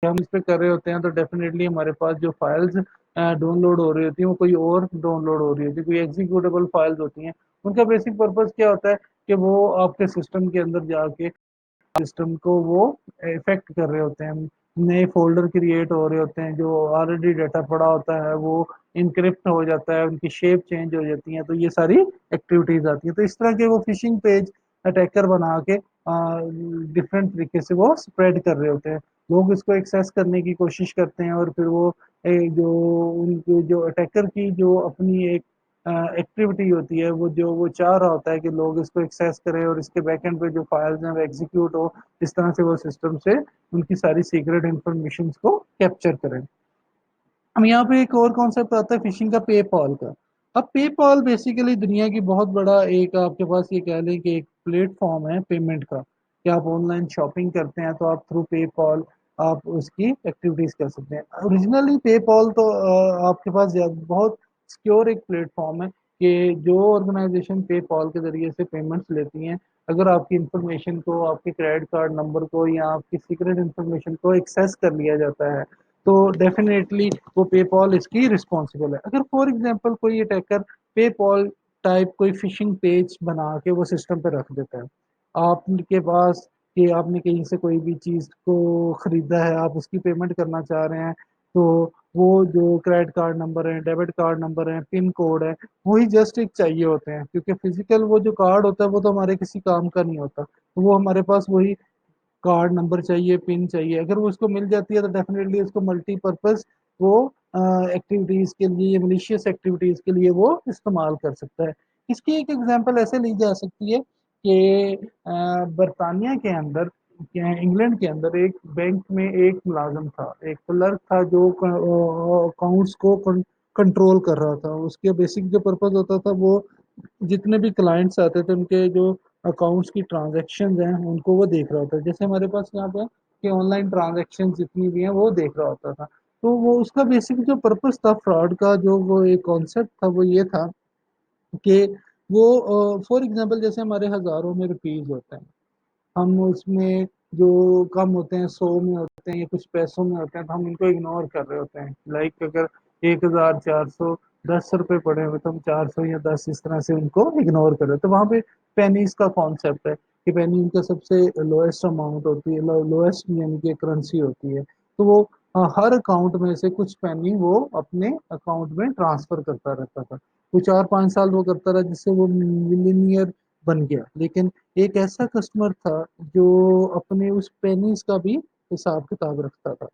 हम इस पे कर रहे होते हैं, तो डेफिनेटली हमारे पास जो फाइल्स डाउनलोड हो रही होती है वो कोई और डाउनलोड हो रही होती है, कोई एग्जीक्यूटेबल फाइल्स होती हैं। उनका बेसिक पर्पस क्या होता है कि वो आपके सिस्टम के अंदर जाके सिस्टम को वो इफेक्ट कर रहे होते हैं। नए फोल्डर क्रिएट हो रहे होते हैं, जो ऑलरेडी डाटा पड़ा होता है वो इनक्रिप्ट हो जाता है, उनकी शेप चेंज हो जाती है, तो ये सारी एक्टिविटीज आती हैं। तो इस तरह के वो फिशिंग पेज अटैकर बना के डिफरेंट तरीके से वो स्प्रेड कर रहे होते हैं। लोग इसको एक्सेस करने की कोशिश करते हैं और फिर वो जो उनके जो अटैकर की जो अपनी एक एक्टिविटी होती है, वो जो वो चाह रहा होता है कि लोग इसको एक्सेस करें और इसके बैकएंड पे जो फाइल्स हैं वो एग्जीक्यूट हो, इस तरह से वो सिस्टम से उनकी सारी सीक्रेट इंफॉर्मेशन को कैप्चर करें। हम यहाँ पे एक और कॉन्सेप्ट आता है फिशिंग का, पेपॉल का। अब पेपॉल बेसिकली दुनिया की बहुत बड़ा एक आपके पास ये कह लें कि एक प्लेटफॉर्म है पेमेंट का, कि आप ऑनलाइन शॉपिंग करते हैं तो आप थ्रू पेपॉल आप उसकी एक्टिविटीज कर सकते हैं। ओरिजिनली पेपॉल तो आपके पास बहुत सिक्योर एक प्लेटफॉर्म है कि जो ऑर्गेनाइजेशन पेपॉल के जरिए से पेमेंट्स लेती हैं, अगर आपकी इंफॉर्मेशन को, आपके क्रेडिट कार्ड नंबर को या आपकी सीक्रेट इंफॉर्मेशन को एक्सेस कर लिया जाता है, तो डेफिनेटली वो पेपॉल इसकी रिस्पॉन्सिबल है। अगर फॉर एग्जांपल कोई अटैकर पेपॉल टाइप कोई फिशिंग पेज बना के वो सिस्टम पे रख देता है आपके पास, कि आपने कहीं से कोई भी चीज़ को खरीदा है, आप उसकी पेमेंट करना चाह रहे हैं, तो वो जो क्रेडिट कार्ड नंबर है, डेबिट कार्ड नंबर है, पिन कोड है, वही जस्ट एक चाहिए होते हैं, क्योंकि फिजिकल वो जो कार्ड होता है वो तो हमारे किसी काम का नहीं होता, तो वो हमारे पास वही कार्ड नंबर चाहिए, पिन चाहिए। अगर वो उसको मिल जाती है तो डेफिनेटली उसको मल्टीपर्पज वो एक्टिविटीज के लिए, मलिशियस एक्टिविटीज के लिए वो इस्तेमाल कर सकता है। इसकी एक एग्जांपल ऐसे ली जा सकती है कि बरतानिया के अंदर, इंग्लैंड के अंदर एक बैंक में एक मुलाजम था, एक क्लर्क था जो अकाउंट्स को कंट्रोल कर रहा था। उसके बेसिक जो पर्पज होता था वो जितने भी क्लाइंट्स आते थे उनके जो अकाउंट्स की ट्रांजैक्शंस हैं उनको वो देख रहा होता है, जैसे हमारे पास यहाँ पे कि ऑनलाइन ट्रांजैक्शन जितनी भी हैं वो देख रहा होता था। तो वो उसका बेसिक जो पर्पस था फ्रॉड का, जो वो एक कॉन्सेप्ट था, वो ये था कि वो फॉर एग्जांपल जैसे हमारे हजारों में रुपीज होते हैं, हम उसमें जो कम होते हैं 100 में होते हैं या कुछ पैसों में होते हैं, तो हम इनको इग्नोर कर रहे होते हैं। लाइक अगर 1410 रुपये पड़े हुए तो हम 400 या 10 इस तरह से उनको इग्नोर कर रहे हैं। तो वहाँ पे पेनीज का कॉन्सेप्ट है कि पेनी उनका सबसे लोएस्ट अमाउंट होती है, लोएस्ट यानी कि करेंसी होती है। तो वो हर अकाउंट में से कुछ पेनी वो अपने अकाउंट में ट्रांसफर करता रहता था। वो 4-5 साल वो करता रहा, जिससे वो मिलीनियर बन गया। लेकिन एक ऐसा कस्टमर था जो अपने उस पेनीज का भी हिसाब किताब रखता था।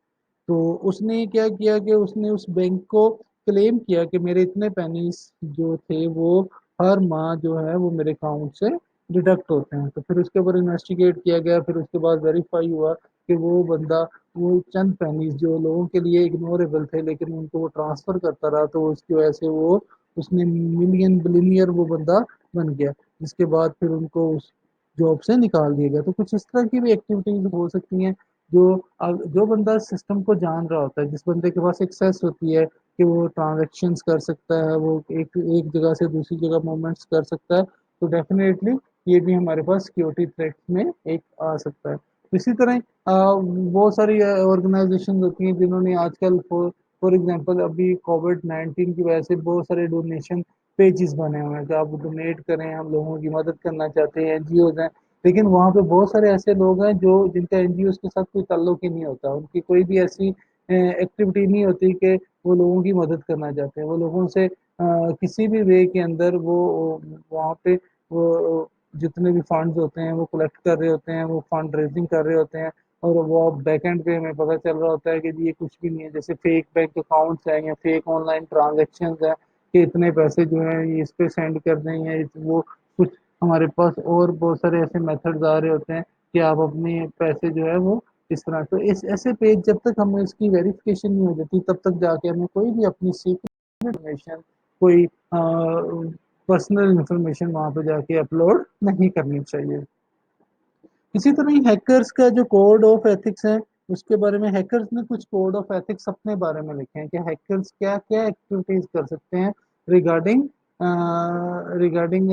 तो उसने क्या किया कि उसने उस बैंक को क्लेम किया कि मेरे इतने पेनीज जो थे वो हर माह जो है वो मेरे अकाउंट से डिडक्ट होते हैं। तो फिर उसके ऊपर इन्वेस्टिगेट किया गया, फिर उसके बाद वेरीफाई हुआ कि वो बंदा वो चंद पेनीज जो लोगों के लिए इग्नोरेबल थे लेकिन उनको वो ट्रांसफर करता रहा, तो उसकी वजह से वो उसने मिलियन बिलीनियर वो बंदा बन गया, जिसके बाद फिर उनको उस जॉब से निकाल दिया गया। तो कुछ इस तरह की भी एक्टिविटीज हो सकती हैं जो जो बंदा सिस्टम को जान रहा होता है, जिस बंदे के पास एक्सेस होती है कि वो ट्रांजैक्शंस कर सकता है, वो एक एक जगह से दूसरी जगह मूवमेंट्स कर सकता है, तो डेफिनेटली ये भी हमारे पास सिक्योरिटी थ्रेट में एक आ सकता है। इसी तरह बहुत सारी ऑर्गेनाइजेशन होती हैं जिन्होंने आजकल फॉर एग्जांपल अभी कोविड-19 की वजह से बहुत सारे डोनेशन पेजेस बने हुए हैं कि आप डोनेट करें, हम लोगों की मदद करना चाहते हैं, एनजीओज हैं। लेकिन वहाँ पे बहुत सारे ऐसे लोग हैं जो जिनका एनजीओज के साथ कोई ताल्लुक ही नहीं होता, उनकी कोई भी ऐसी एक्टिविटी नहीं होती कि वो लोगों की मदद करना चाहते हैं। वो लोगों से किसी भी वे के अंदर वो वहाँ पे वो जितने भी फंड्स होते हैं वो कलेक्ट कर रहे होते हैं, वो फंड रेजिंग कर रहे होते हैं, और वो बैक एंड पे हमें पता चल रहा होता है कि जी ये कुछ भी नहीं है, जैसे फेक बैंक अकाउंट्स हैं या फेक ऑनलाइन ट्रांजेक्शन्स हैं कि इतने पैसे जो हैं ये इस पे सेंड कर दें, या वो कुछ हमारे पास और बहुत सारे ऐसे मेथड्स आ रहे होते हैं कि आप अपने पैसे जो है वो इस तरह। तो इस ऐसे पेज जब तक हमें इसकी वेरिफिकेशन नहीं हो जाती तब तक जाके हमें कोई भी अपनी सीक्रेट इन्फॉर्मेशन, कोई पर्सनल इंफॉर्मेशन वहाँ पे जाके अपलोड नहीं करनी चाहिए। इसी तरह ही हैकर्स का जो कोड ऑफ एथिक्स है, उसके बारे में हैकर्स ने कुछ कोड ऑफ एथिक्स अपने बारे में लिखे हैं कि हैकर्स क्या क्या एक्टिविटीज कर सकते हैं रिगार्डिंग रिगार्डिंग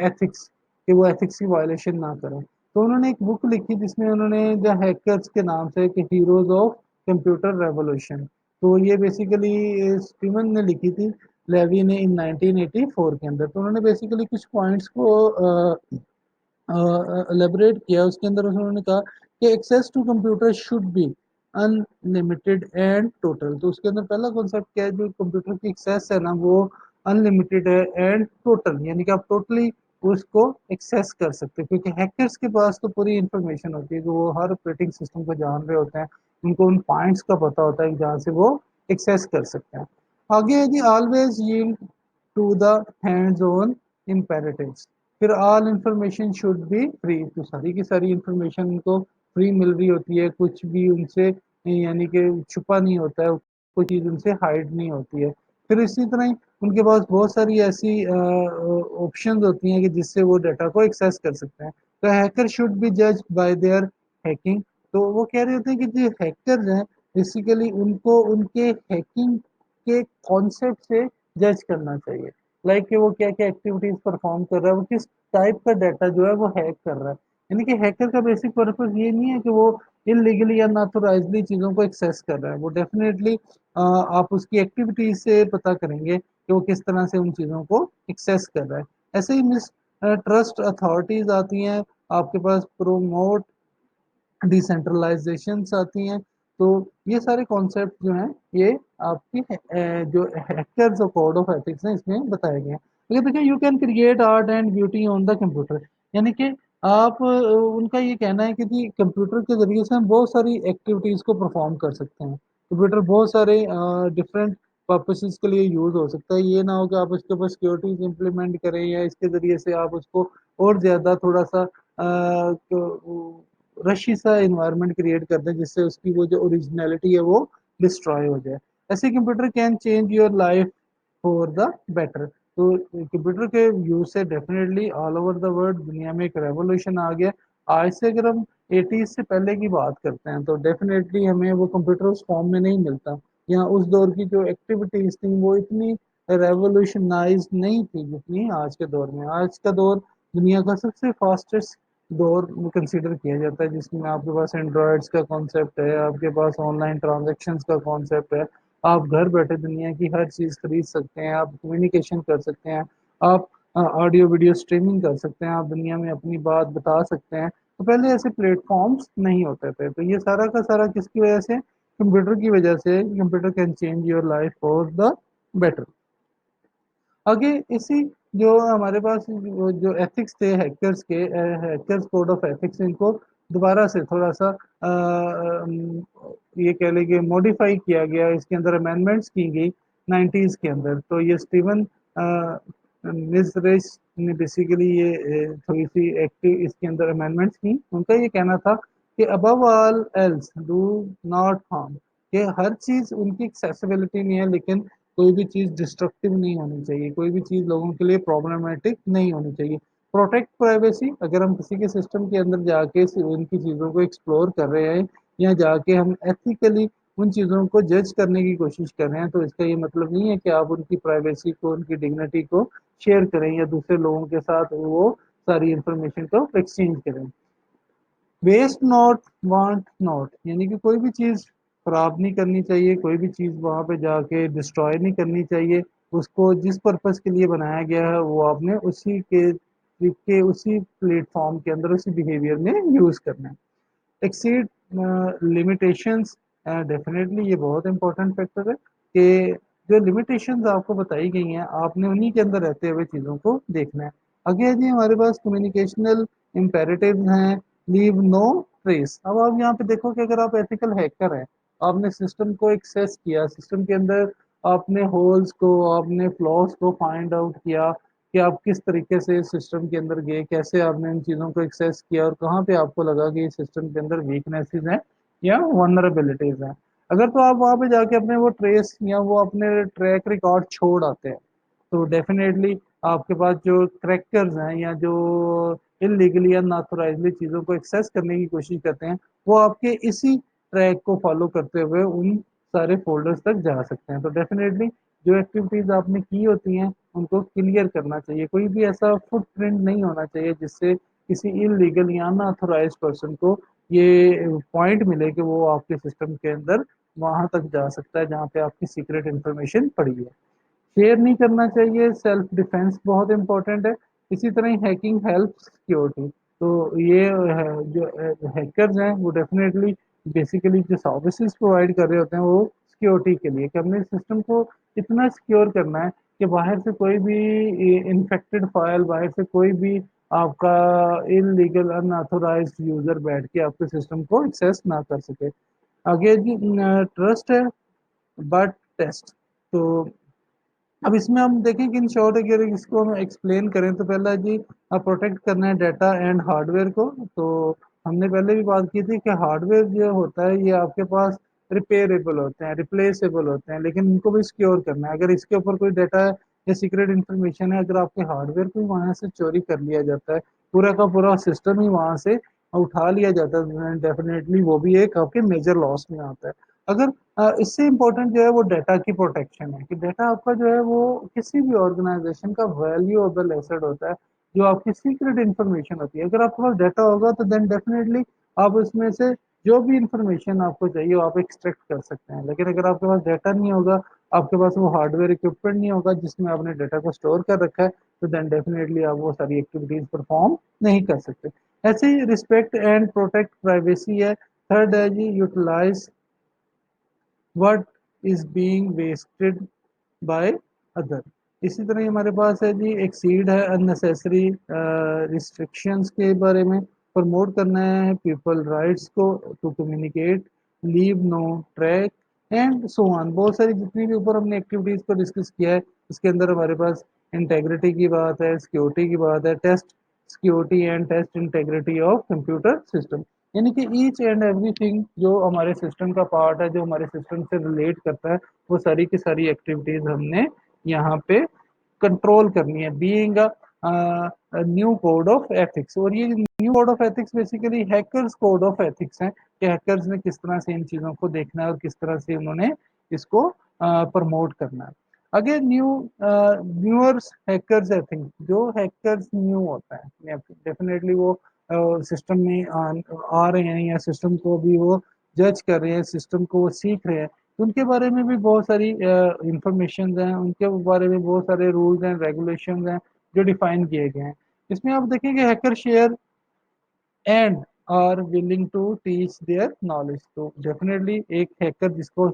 एथिक्स, कि वो एथिक्स की वायलेशन ना करें। तो उन्होंने एक बुक लिखी जिसमें उन्होंने द हैकर्स के नाम से कि हीरोज ऑफ कंप्यूटर रेवोल्यूशन, तो ये बेसिकली स्टीवन ने लिखी थी, लेवी ने इन 1984 के अंदर। तो उन्होंने बेसिकली कुछ पॉइंट्स को एलेबोरेट किया। उसके अंदर उन्होंने कहा कि access to computer should be unlimited and total. तो उसके अंदर पहला कॉन्सेप्ट क्या है, जो कंप्यूटर की एक्सेस है ना वो अनलिमिटेड है एंड टोटल, यानी कि आप टोटली उसको एक्सेस कर सकते हैं, क्योंकि हैकर्स के पास तो पूरी इंफॉर्मेशन होती है कि वो हर ऑपरेटिंग सिस्टम को जान रहे होते हैं, उनको उन पॉइंट्स का पता होता है जहाँ से वो एक्सेस कर सकते हैं। आगे है जी always yield to the hands on imperatives. फिर all information should be free, तो सारी की सारी इंफॉर्मेशन उनको फ्री मिल रही होती है, कुछ भी उनसे यानी कि छुपा नहीं होता है, कोई चीज़ उनसे हाइड नहीं होती है। फिर इसी तरह ही उनके पास बहुत सारी ऐसी ऑप्शंस होती हैं कि जिससे वो डाटा को एक्सेस कर सकते हैं। तो हैकर शुड बी जज बाय देयर हैकिंग तो वो कह रहे होते हैं कि जो हैकर्स हैं बेसिकली उनको उनके हैकिंग के कॉन्सेप्ट से जज करना चाहिए। लाइक कि वो क्या क्या एक्टिविटीज परफॉर्म कर रहा है, वो किस टाइप का डाटा जो है वो हैक कर रहा है। यानी कि हैकर का बेसिक पर्पस ये नहीं है कि वो इलीगली या नाथोराइजली चीज़ों को एक्सेस कर रहा है। वो डेफिनेटली आप उसकी एक्टिविटीज से पता करेंगे कि वो किस तरह से उन चीज़ों को एक्सेस कर रहा है। ऐसे ही मिस ट्रस्ट अथॉरिटीज आती हैं आपके पास, प्रोमोट डिसेंट्रलाइजेशंस आती हैं। तो ये सारे कॉन्सेप्ट जो हैं ये आपकी जो हैकर्स और कोड ऑफ एथिक्स हैं इसमें बताए गए हैं। ये देखिए, you can create art and beauty on the computer. यानी कि आप उनका ये कहना है कि जी कंप्यूटर के ज़रिए से हम बहुत सारी एक्टिविटीज़ को परफॉर्म कर सकते हैं। कंप्यूटर बहुत सारे डिफरेंट पर्पसेस के लिए यूज़ हो सकता है। ये ना हो कि आप उसके ऊपर सिक्योरिटीज़ इम्प्लीमेंट करें या इसके ज़रिए से आप उसको और ज़्यादा थोड़ा-सा रशी सा एनवायरनमेंट क्रिएट कर दें जिससे उसकी वो जो ओरिजिनलिटी है वो डिस्ट्रॉय हो जाए। ऐसे computer can change your life for the better. तो कंप्यूटर के यूज से definitely all over the world दुनिया में एक रेवोल्यूशन आ गया। आज से अगर हम 80s से पहले की बात करते हैं तो डेफिनेटली हमें वो कंप्यूटर उस फॉर्म में नहीं मिलता, या उस दौर की जो एक्टिविटीज थी वो इतनी रेवोल्यूशनाइज नहीं थी जितनी आज के दौर में। आज का दौर दुनिया का सबसे फास्टेस्ट दौर कंसीडर किया जाता है, जिसमें आपके पास एंड्रॉयड्स का कॉन्सेप्ट है, आपके पास ऑनलाइन ट्रांजैक्शंस का कॉन्सेप्ट है। आप घर बैठे दुनिया की हर चीज़ खरीद सकते हैं, आप कम्युनिकेशन कर सकते हैं, आप ऑडियो वीडियो स्ट्रीमिंग कर सकते हैं, आप दुनिया में अपनी बात बता सकते हैं। तो पहले ऐसे प्लेटफॉर्म्स नहीं होते थे। तो ये सारा का सारा किसकी वजह से? कंप्यूटर की वजह से। Computer can change your life for the better. आगे इसी जो हमारे पास जो एथिक्स थे हैकर्स के, हैकर्स कोड ऑफ एथिक्स, इनको दोबारा से थोड़ा सा ये कह लेंगे मॉडिफाई किया गया, इसके अंदर अमेंडमेंट्स की गई 90s के अंदर। तो ये स्टीवन निजरेश ने बेसिकली ये थोड़ी सी एक्टिव इसके अंदर अमेंडमेंट्स की। उनका ये कहना था कि above all else do not harm, कि हर चीज़ उनकी एक्सेसिबिलिटी में है लेकिन कोई भी चीज़ डिस्ट्रक्टिव नहीं होनी चाहिए, कोई भी चीज़ लोगों के लिए प्रॉब्लमेटिक नहीं होनी चाहिए। प्रोटेक्ट प्राइवेसी, अगर हम किसी के सिस्टम के अंदर जाके उनकी चीज़ों को एक्सप्लोर कर रहे हैं या जाके हम एथिकली उन चीज़ों को जज करने की कोशिश कर रहे हैं, तो इसका ये मतलब नहीं है कि आप उनकी प्राइवेसी को, उनकी डिग्निटी को शेयर करें या दूसरे लोगों के साथ वो सारी इंफॉर्मेशन को एक्सचेंज करें। वेस्ट नॉट वांट नॉट, यानी कि कोई भी चीज़ खराब नहीं करनी चाहिए, कोई भी चीज़ वहाँ पे जाके डिस्ट्रॉय नहीं करनी चाहिए। उसको जिस पर्पस के लिए बनाया गया है वो आपने उसी प्लेटफॉर्म के अंदर उसी बिहेवियर में यूज़ करना है। एक्सीड लिमिटेशंस, डेफिनेटली ये बहुत इंपॉर्टेंट फैक्टर है कि जो लिमिटेशंस आपको बताई गई हैं आपने उन्हीं के अंदर रहते हुए चीज़ों को देखना है। आगे है जी हमारे पास कम्युनिकेशनल इम्पेरेटिव्स हैं। Leave no trace. अब आप यहाँ पे देखो कि अगर आप एथिकल हैकर हैं, आपने सिस्टम को एक्सेस किया, सिस्टम के अंदर आपने होल्स को, आपने फ्लॉस को फाइंड आउट किया कि आप किस तरीके से सिस्टम के अंदर गए, कैसे आपने इन चीज़ों को एक्सेस किया और कहाँ पे आपको लगा कि सिस्टम के अंदर वीकनेसेस हैं या वनरेबिलिटीज हैं। अगर तो आप वहाँ पे जाके अपने वो ट्रेस या वो अपने ट्रैक रिकॉर्ड छोड़ आते हैं, तो डेफिनेटली आपके पास जो क्रैकर्स हैं या जो इलीगली या अनऑथराइजली चीज़ों को एक्सेस करने की कोशिश करते हैं, वो आपके इसी ट्रैक को फॉलो करते हुए उन सारे फोल्डर्स तक जा सकते हैं। तो डेफिनेटली जो एक्टिविटीज आपने की होती हैं उनको क्लियर करना चाहिए। कोई भी ऐसा फुटप्रिंट नहीं होना चाहिए जिससे किसी इलीगल या अनऑथराइज्ड पर्सन को ये पॉइंट मिले कि वो आपके सिस्टम के अंदर वहां तक जा सकता है जहाँ पे आपकी सीक्रेट इन्फॉर्मेशन पड़ी है। शेयर नहीं करना चाहिए। सेल्फ डिफेंस बहुत इंपॉर्टेंट है। इसी तरह हैकिंग हेल्प सिक्योरिटी। तो ये जो हैकर्स हैं वो डेफिनेटली बेसिकली जो सर्विसेज प्रोवाइड कर रहे होते हैं वो सिक्योरिटी के लिए, कि हमने सिस्टम को इतना सिक्योर करना है कि बाहर से कोई भी इन्फेक्टेड फाइल, बाहर से कोई भी आपका इलीगल अनऑथोराइज्ड यूजर बैठ के आपके सिस्टम को एक्सेस ना कर सके। आगे जी ट्रस्ट है बट टेस्ट। तो अब इसमें हम देखें कि इन शॉर्ट अगर इसको हम एक्सप्लेन करें तो पहला जी प्रोटेक्ट करना है डाटा एंड हार्डवेयर को। तो हमने पहले भी बात की थी कि हार्डवेयर जो होता है ये आपके पास रिपेयरेबल होते हैं, रिप्लेसेबल होते हैं, लेकिन इनको भी सिक्योर करना है। अगर इसके ऊपर कोई डाटा या सीक्रेट इन्फॉर्मेशन है, अगर आपके हार्डवेयर को ही वहां से चोरी कर लिया जाता है, पूरा का पूरा सिस्टम ही वहां से उठा लिया जाता है, डेफिनेटली वो भी एक आपके मेजर लॉस में आता है। अगर इससे इम्पोर्टेंट जो है वो डाटा की प्रोटेक्शन है, कि डाटा आपका जो है वो किसी भी ऑर्गेनाइजेशन का वैल्यूएबल एसेट होता है, जो आपकी सीक्रेट इन्फॉर्मेशन होती है। अगर आपके पास डाटा होगा तो देन डेफिनेटली आप उसमें से जो भी इंफॉर्मेशन आपको चाहिए वो आप एक्सट्रैक्ट कर सकते हैं। लेकिन अगर आपके पास डाटा नहीं होगा, आपके पास वो हार्डवेयर इक्विपमेंट नहीं होगा जिसमें आपने डाटा को स्टोर कर रखा है, तो देन डेफिनेटली आप वो सारी एक्टिविटीज परफॉर्म नहीं कर सकते। ऐसे ही रिस्पेक्ट एंड प्रोटेक्ट प्राइवेसी है। थर्ड है जी utilize what is being wasted by other. इसी तरह ही हमारे पास है जी एक्सीड है अननेसेसरी रिस्ट्रिक्शंस के बारे में। प्रमोट करना है पीपल राइट्स को to communicate, leave no track and so on. बहुत सारी जितनी भी ऊपर हमने एक्टिविटीज को डिस्कस किया है, इसके अंदर हमारे पास इंटेग्रिटी की बात है, सिक्योरिटी की बात है, test security and test integrity of computer system. यानी कि ईच एंड एवरीथिंग जो हमारे सिस्टम का पार्ट है, जो हमारे सिस्टम से रिलेट करता है, वो सारी की सारी एक्टिविटीज हमने यहाँ पे कंट्रोल करनी है, being a new code of ethics. और ये new code of ethics basically hackers code of ethics है, कि हैकर्स ने किस तरह से इन चीजों को देखना है और किस तरह से उन्होंने इसको प्रमोट करना है। अगेन न्यूअर्स हैकर्स एथिक्स, जो हैकर्स न्यू होता है डेफिनेटली वो सिस्टम में आ रहे हैं या सिस्टम को भी वो जज कर रहे हैं, सिस्टम को वो सीख रहे हैं, तो उनके बारे में भी बहुत सारी इंफॉर्मेशन हैं, उनके बारे में बहुत सारे रूल्स एंड रेगुलेशन हैं जो डिफाइन किए गए हैं। इसमें आप देखेंगे hacker share and are willing to teach their knowledge. तो डेफिनेटली एक हैकर जिसको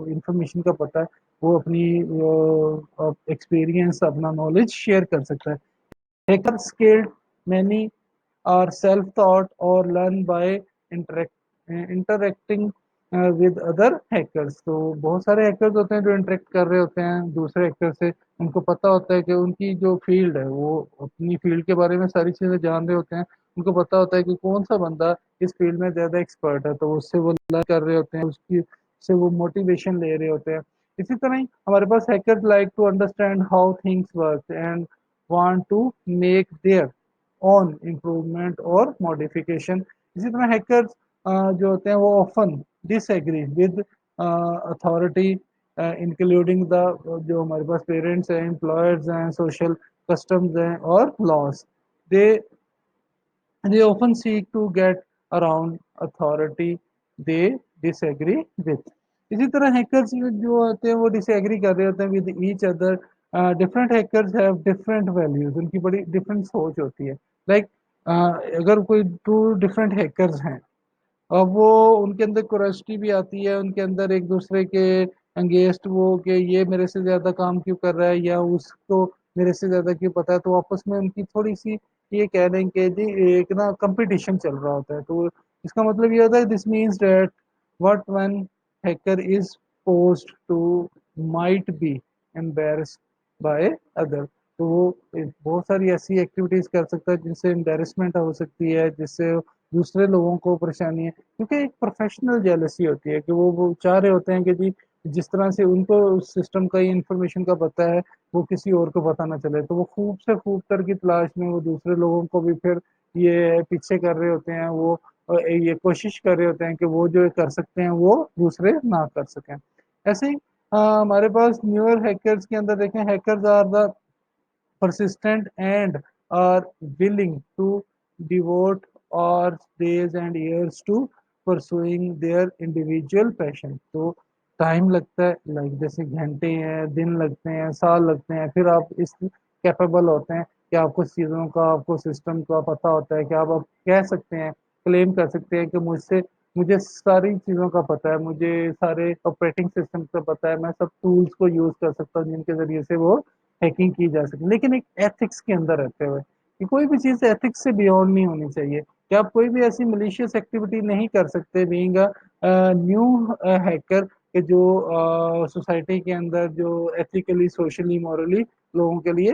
इंफॉर्मेशन का पता है, वो अपनी एक्सपीरियंस अपना नॉलेज शेयर कर सकता है। Hacker skilled many are self-taught or learn by interacting with other hackers। तो बहुत सारे हैकर्स होते हैं जो इंटरेक्ट कर रहे होते हैं दूसरे हैकर से। उनको पता होता है कि उनकी जो फील्ड है, वो अपनी फील्ड के बारे में सारी चीज़ें जान रहे होते हैं। उनको पता होता है कि कौन सा बंदा इस फील्ड में ज़्यादा एक्सपर्ट है, तो उससे वो लर्न कर रहे होते हैं, उसकी से वो मोटिवेशन ले रहे होते हैं। इसी तरह ही हमारे पास hackers like to understand how things work and want to make their on improvement और मॉडिफिकेशन। इसी तरह हैकर्स जो होते हैं वो often disagree with authority, including the जो हमारे पास पेरेंट्स हैं, एम्प्लॉयर्स हैं, सोशल कस्टम्स हैं और laws. They they often seek to get around authority they disagree with। इसी तरह हैकर्स जो होते हैं वो डिसएग्री कर रहे होते हैं with each other. Different hackers have different values, उनकी बड़ी डिफरेंट सोच होती है। लाइक अगर कोई टू डिफरेंट हैकर्स हैं, अब वो उनके अंदर क्यूरियोसिटी भी आती है, उनके अंदर एक दूसरे के अगेंस्ट वो कि ये मेरे से ज़्यादा काम क्यों कर रहा है या उसको मेरे से ज़्यादा क्यों पता है, तो आपस में उनकी थोड़ी सी ये कह लें कि जी एक ना कंपटीशन चल रहा होता है। तो इसका मतलब ये होता है this means that what one hacker is post to might be embarrassed by other. तो वो बहुत सारी ऐसी एक्टिविटीज कर सकता है जिनसे एम्बेरसमेंट हो सकती है, जिससे दूसरे लोगों को परेशानी है, क्योंकि एक प्रोफेशनल जेलसी होती है कि वो चाह रहे होते हैं कि जी जिस तरह से उनको उस सिस्टम का इंफॉर्मेशन का पता है, वो किसी और को पता ना चले। तो वो खूब से खूब तर की तलाश में वो दूसरे लोगों को भी फिर ये पीछे कर रहे होते हैं, वो ये कोशिश कर रहे होते हैं कि वो जो कर सकते हैं वो दूसरे ना कर सकें। ऐसे ही हमारे पास न्यूअर हैकर्स के अंदर देखें, hackers are the persistent and are willing to devote hours, days and years to pursuing their individual passion। तो टाइम लगता है, लाइक जैसे घंटे हैं, दिन लगते हैं, साल लगते हैं, फिर आप इस कैपेबल होते हैं कि आपको चीज़ों का, आपको सिस्टम का पता होता है कि आप कह सकते हैं, क्लेम कर सकते हैं कि मुझसे मुझे सारी चीज़ों का पता है, मुझे सारे ऑपरेटिंग सिस्टम का पता है, मैं सब टूल्स को यूज़ कर सकता हूँ जिनके ज़रिए से वो हैकिंग की जा सके, लेकिन एक एथिक्स के अंदर रहते हुए कि कोई भी चीज़ एथिक्स से बियॉन्ड नहीं होनी चाहिए, कि आप कोई भी ऐसी मलिशियस एक्टिविटी नहीं कर सकते बीइंग अ न्यू हैकर, कि जो सोसाइटी के अंदर जो एथिकली सोशली मॉरली लोगों के लिए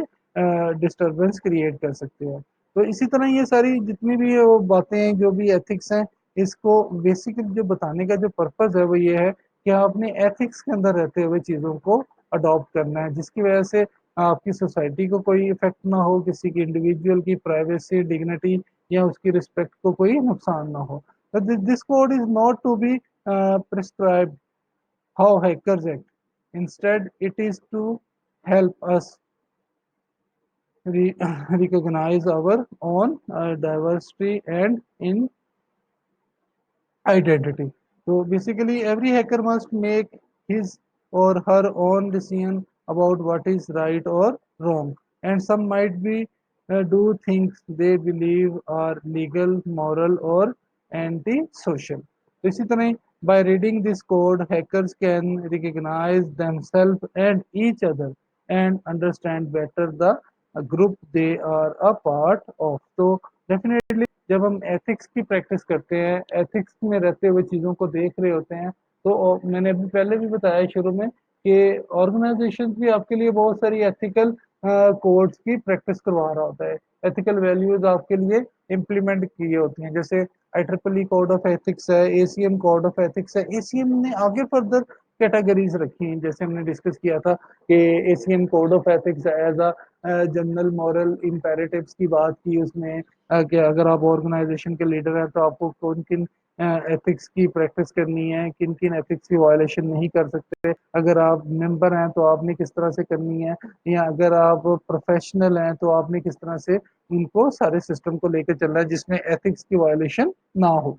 डिस्टरबेंस क्रिएट कर सकते हैं। तो इसी तरह ये सारी जितनी भी वो बातें हैं, जो भी एथिक्स हैं, इसको बेसिकली जो बताने का जो पर्पज़ है वो ये है कि आप अपने एथिक्स के अंदर रहते हुए चीज़ों को अडॉप्ट करना है, जिसकी वजह से आपकी सोसाइटी को कोई इफेक्ट ना हो, किसी की इंडिविजुअल की प्राइवेसी, डिग्निटी या उसकी रिस्पेक्ट को कोई नुकसान ना हो। This code is not to be prescribe how hackers act, instead it is to help us recognize our own diversity and in identity. So basically, every hacker must make his or her own decision about what is right or wrong. And some might be do things they believe are legal, moral, or anti-social. तो इसी तरह by reading this code, hackers can recognize themselves and each other and understand better the group they are a part of. तो definitely जब हम एथिक्स की प्रैक्टिस करते हैं, एथिक्स में रहते हुए चीज़ों को देख रहे होते हैं, तो मैंने अभी पहले भी बताया शुरू में कि ऑर्गेनाइजेशन भी आपके लिए बहुत सारी एथिकल कोड्स की प्रैक्टिस करवा रहा होता है। एथिकल वैल्यूज आपके लिए इम्प्लीमेंट किए होती हैं, जैसे IEEE कोड ऑफ एथिक्स है, ACM कोड ऑफ एथिक्स है। ACM ने आगे फर्दर कैटेगरीज रखी हैं, जैसे हमने डिस्कस किया था कि ACM code of ethics as a general moral imperatives की बात की उसमें, कि अगर आप ऑर्गेनाइजेशन के लीडर हैं तो आपको कौन किन एथिक्स की प्रैक्टिस करनी है, किन किन एथिक्स की वायलेशन नहीं कर सकते, अगर आप मेंबर हैं तो आपने किस तरह से करनी है, या अगर आप प्रोफेशनल हैं तो आपने किस तरह से उनको सारे सिस्टम को लेकर चलना है जिसमें एथिक्स की वायलेशन ना हो।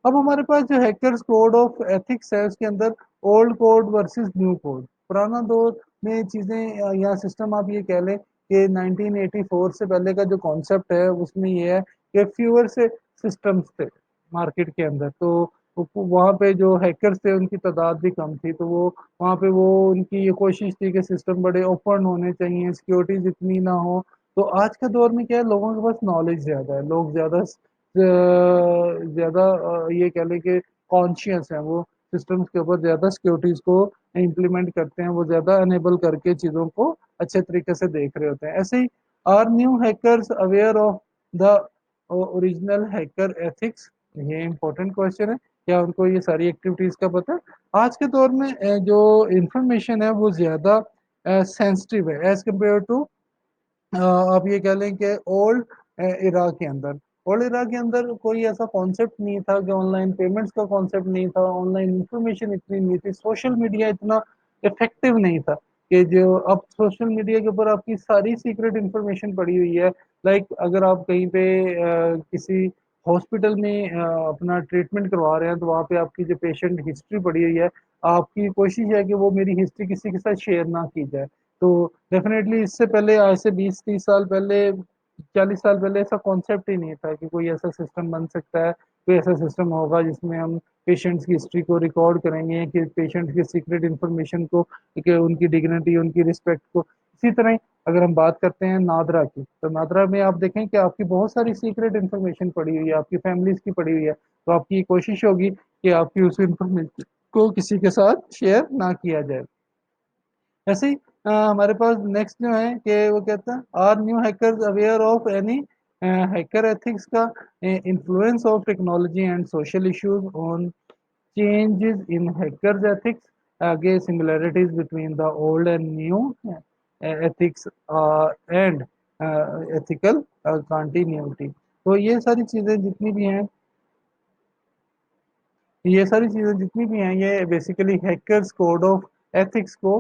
अब हमारे पास जो हैकर्स कोड ऑफ एथिक्स है उसके अंदर old code versus new code, पुराना दौर में चीजें या सिस्टम आप ये कह लें कि 1984 से पहले का जो कॉन्सेप्ट है उसमें ये है कि फ्यूअर से सिस्टम्स थे मार्केट के अंदर, तो वहाँ पे जो हैकर्स थे उनकी तादाद भी कम थी, तो वो वहाँ पे वो उनकी ये कोशिश थी कि सिस्टम बड़े ओपन होने चाहिए, सिक्योरिटीज इतनी ना हो। तो आज के दौर में क्या है, लोगों के पास नॉलेज ज्यादा है, लोग ज्यादा ज़्यादा ये कह लें कि कॉन्शियस हैं, वो सिस्टम्स के ऊपर ज़्यादा सिक्योरिटीज़ को इम्प्लीमेंट करते हैं, वो ज़्यादा अनेबल करके चीज़ों को अच्छे तरीके से देख रहे होते हैं। ऐसे ही are new hackers aware of the original hacker ethics, ये इंपॉर्टेंट क्वेश्चन है, क्या उनको ये सारी एक्टिविटीज़ का पता है? आज के दौर में जो इंफॉर्मेशन है वो ज़्यादा सेंसिटिव है एज कम्पेयर टू आप ये कह लें कि ओल्ड इरा के अंदर, ओल्ड इरा के अंदर कोई ऐसा कॉन्सेप्ट नहीं था कि ऑनलाइन पेमेंट्स का कॉन्सेप्ट नहीं था, ऑनलाइन इंफॉर्मेशन इतनी नहीं थी, सोशल मीडिया इतना इफेक्टिव नहीं था कि जो अब सोशल मीडिया के ऊपर आपकी सारी सीक्रेट इंफॉर्मेशन पड़ी हुई है। लाइक अगर आप कहीं पे किसी हॉस्पिटल में अपना ट्रीटमेंट करवा रहे हैं तो वहाँ पे आपकी जो पेशेंट हिस्ट्री पड़ी हुई है, आपकी कोशिश है कि वो मेरी हिस्ट्री किसी के साथ शेयर ना की जाए। तो डेफिनेटली इससे पहले आज से 20-30 साल पहले, 40 साल पहले ऐसा कॉन्सेप्ट ही नहीं था कि कोई ऐसा सिस्टम बन सकता है, कोई ऐसा सिस्टम होगा जिसमें हम पेशेंट्स की हिस्ट्री को रिकॉर्ड करेंगे, कि पेशेंट्स की सीक्रेट इन्फॉर्मेशन को, कि उनकी डिग्निटी, उनकी रिस्पेक्ट को। इसी तरह ही अगर हम बात करते हैं नादरा की, तो नादरा में आप देखें कि आपकी बहुत सारी सीक्रेट इन्फॉर्मेशन पड़ी हुई है, आपकी फैमिलीज की पड़ी हुई है, तो आपकी ये कोशिश होगी कि आपकी उस इन्फॉर्मेशन को किसी के साथ शेयर ना किया जाए। ऐसे ही हमारे पास नेक्स्ट जो है कि वो कहता है are new hackers aware of any hacker ethics का influence of technology and social issues on changes in hackers ethics, आगे similarities between the old and new ethics and ethical continuity. तो ये सारी चीज़ें जितनी भी हैं, ये सारी चीज़ें जितनी भी हैं ये basically hackers code of ethics को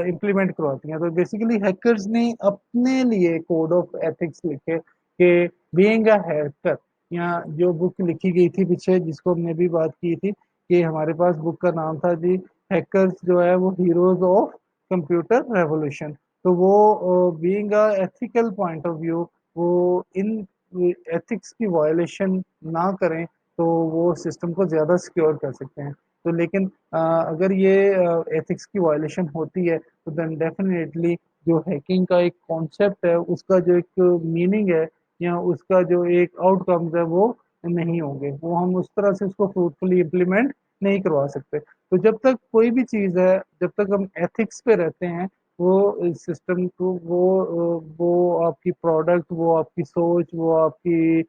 इम्प्लीमेंट करवाती हैं। तो बेसिकली हैकर्स ने अपने लिए कोड ऑफ एथिक्स लिखे कि बीइंग अ हैकर, या जो बुक लिखी गई थी पीछे जिसको हमने भी बात की थी कि हमारे पास बुक का नाम था जी, हैकर्स जो है वो हीरोज ऑफ कंप्यूटर रेवोल्यूशन। तो वो being a ethical point of view, वो इन एथिक्स की वायलेशन ना करें तो वो सिस्टम को ज़्यादा सिक्योर कर सकते हैं। तो लेकिन अगर ये एथिक्स की वायलेशन होती है तो देन डेफिनेटली जो हैकिंग का एक कॉन्सेप्ट है उसका जो एक मीनिंग है या उसका जो एक आउटकम्स है वो नहीं होंगे, वो हम उस तरह से उसको फ्रूटफुली इम्प्लीमेंट नहीं करवा सकते। तो जब तक कोई भी चीज़ है, जब तक हम एथिक्स पे रहते हैं, वो सिस्टम को वो आपकी प्रोडक्ट, वो आपकी सोच, वो आपकी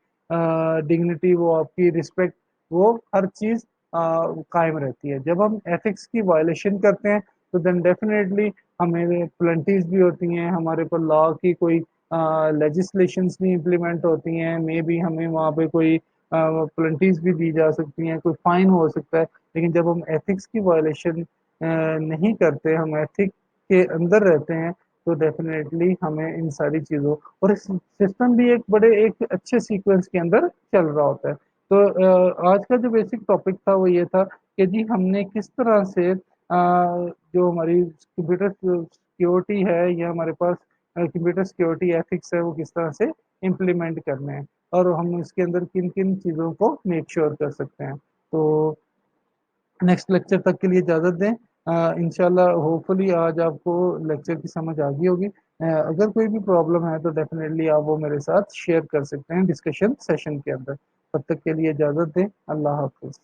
डिग्निटी, वो आपकी रिस्पेक्ट, वो हर चीज़ कायम रहती है। जब हम एथिक्स की वायलेशन करते हैं तो देन डेफिनेटली हमें पेनल्टीज भी होती हैं, हमारे ऊपर लॉ की कोई लेजिस्लेशंस भी इम्प्लीमेंट होती हैं, मे बी हमें वहाँ पे कोई पेनल्टीज भी दी जा सकती हैं, कोई फाइन हो सकता है। लेकिन जब हम एथिक्स की वायलेशन नहीं करते, हम एथिक के अंदर रहते हैं, तो डेफिनेटली हमें इन सारी चीज़ों और इस सिस्टम भी एक बड़े एक अच्छे सीक्वेंस के अंदर चल रहा होता है। तो आज का जो बेसिक टॉपिक था वो ये था कि जी हमने किस तरह से जो हमारी कंप्यूटर सिक्योरिटी है या हमारे पास कंप्यूटर सिक्योरिटी एथिक्स है वो किस तरह से इम्प्लीमेंट करने हैं और हम इसके अंदर किन किन चीज़ों को मेक श्योर कर सकते हैं। तो नेक्स्ट लेक्चर तक के लिए इजाज़त दें। इंशाल्लाह होपफुली आज आपको लेक्चर की समझ आ गई होगी। अगर कोई भी प्रॉब्लम है तो डेफिनेटली आप वो मेरे साथ शेयर कर सकते हैं डिस्कशन सेशन के अंदर। तब तक के लिए इजाज़त दें। अल्लाह हाफ़िज़।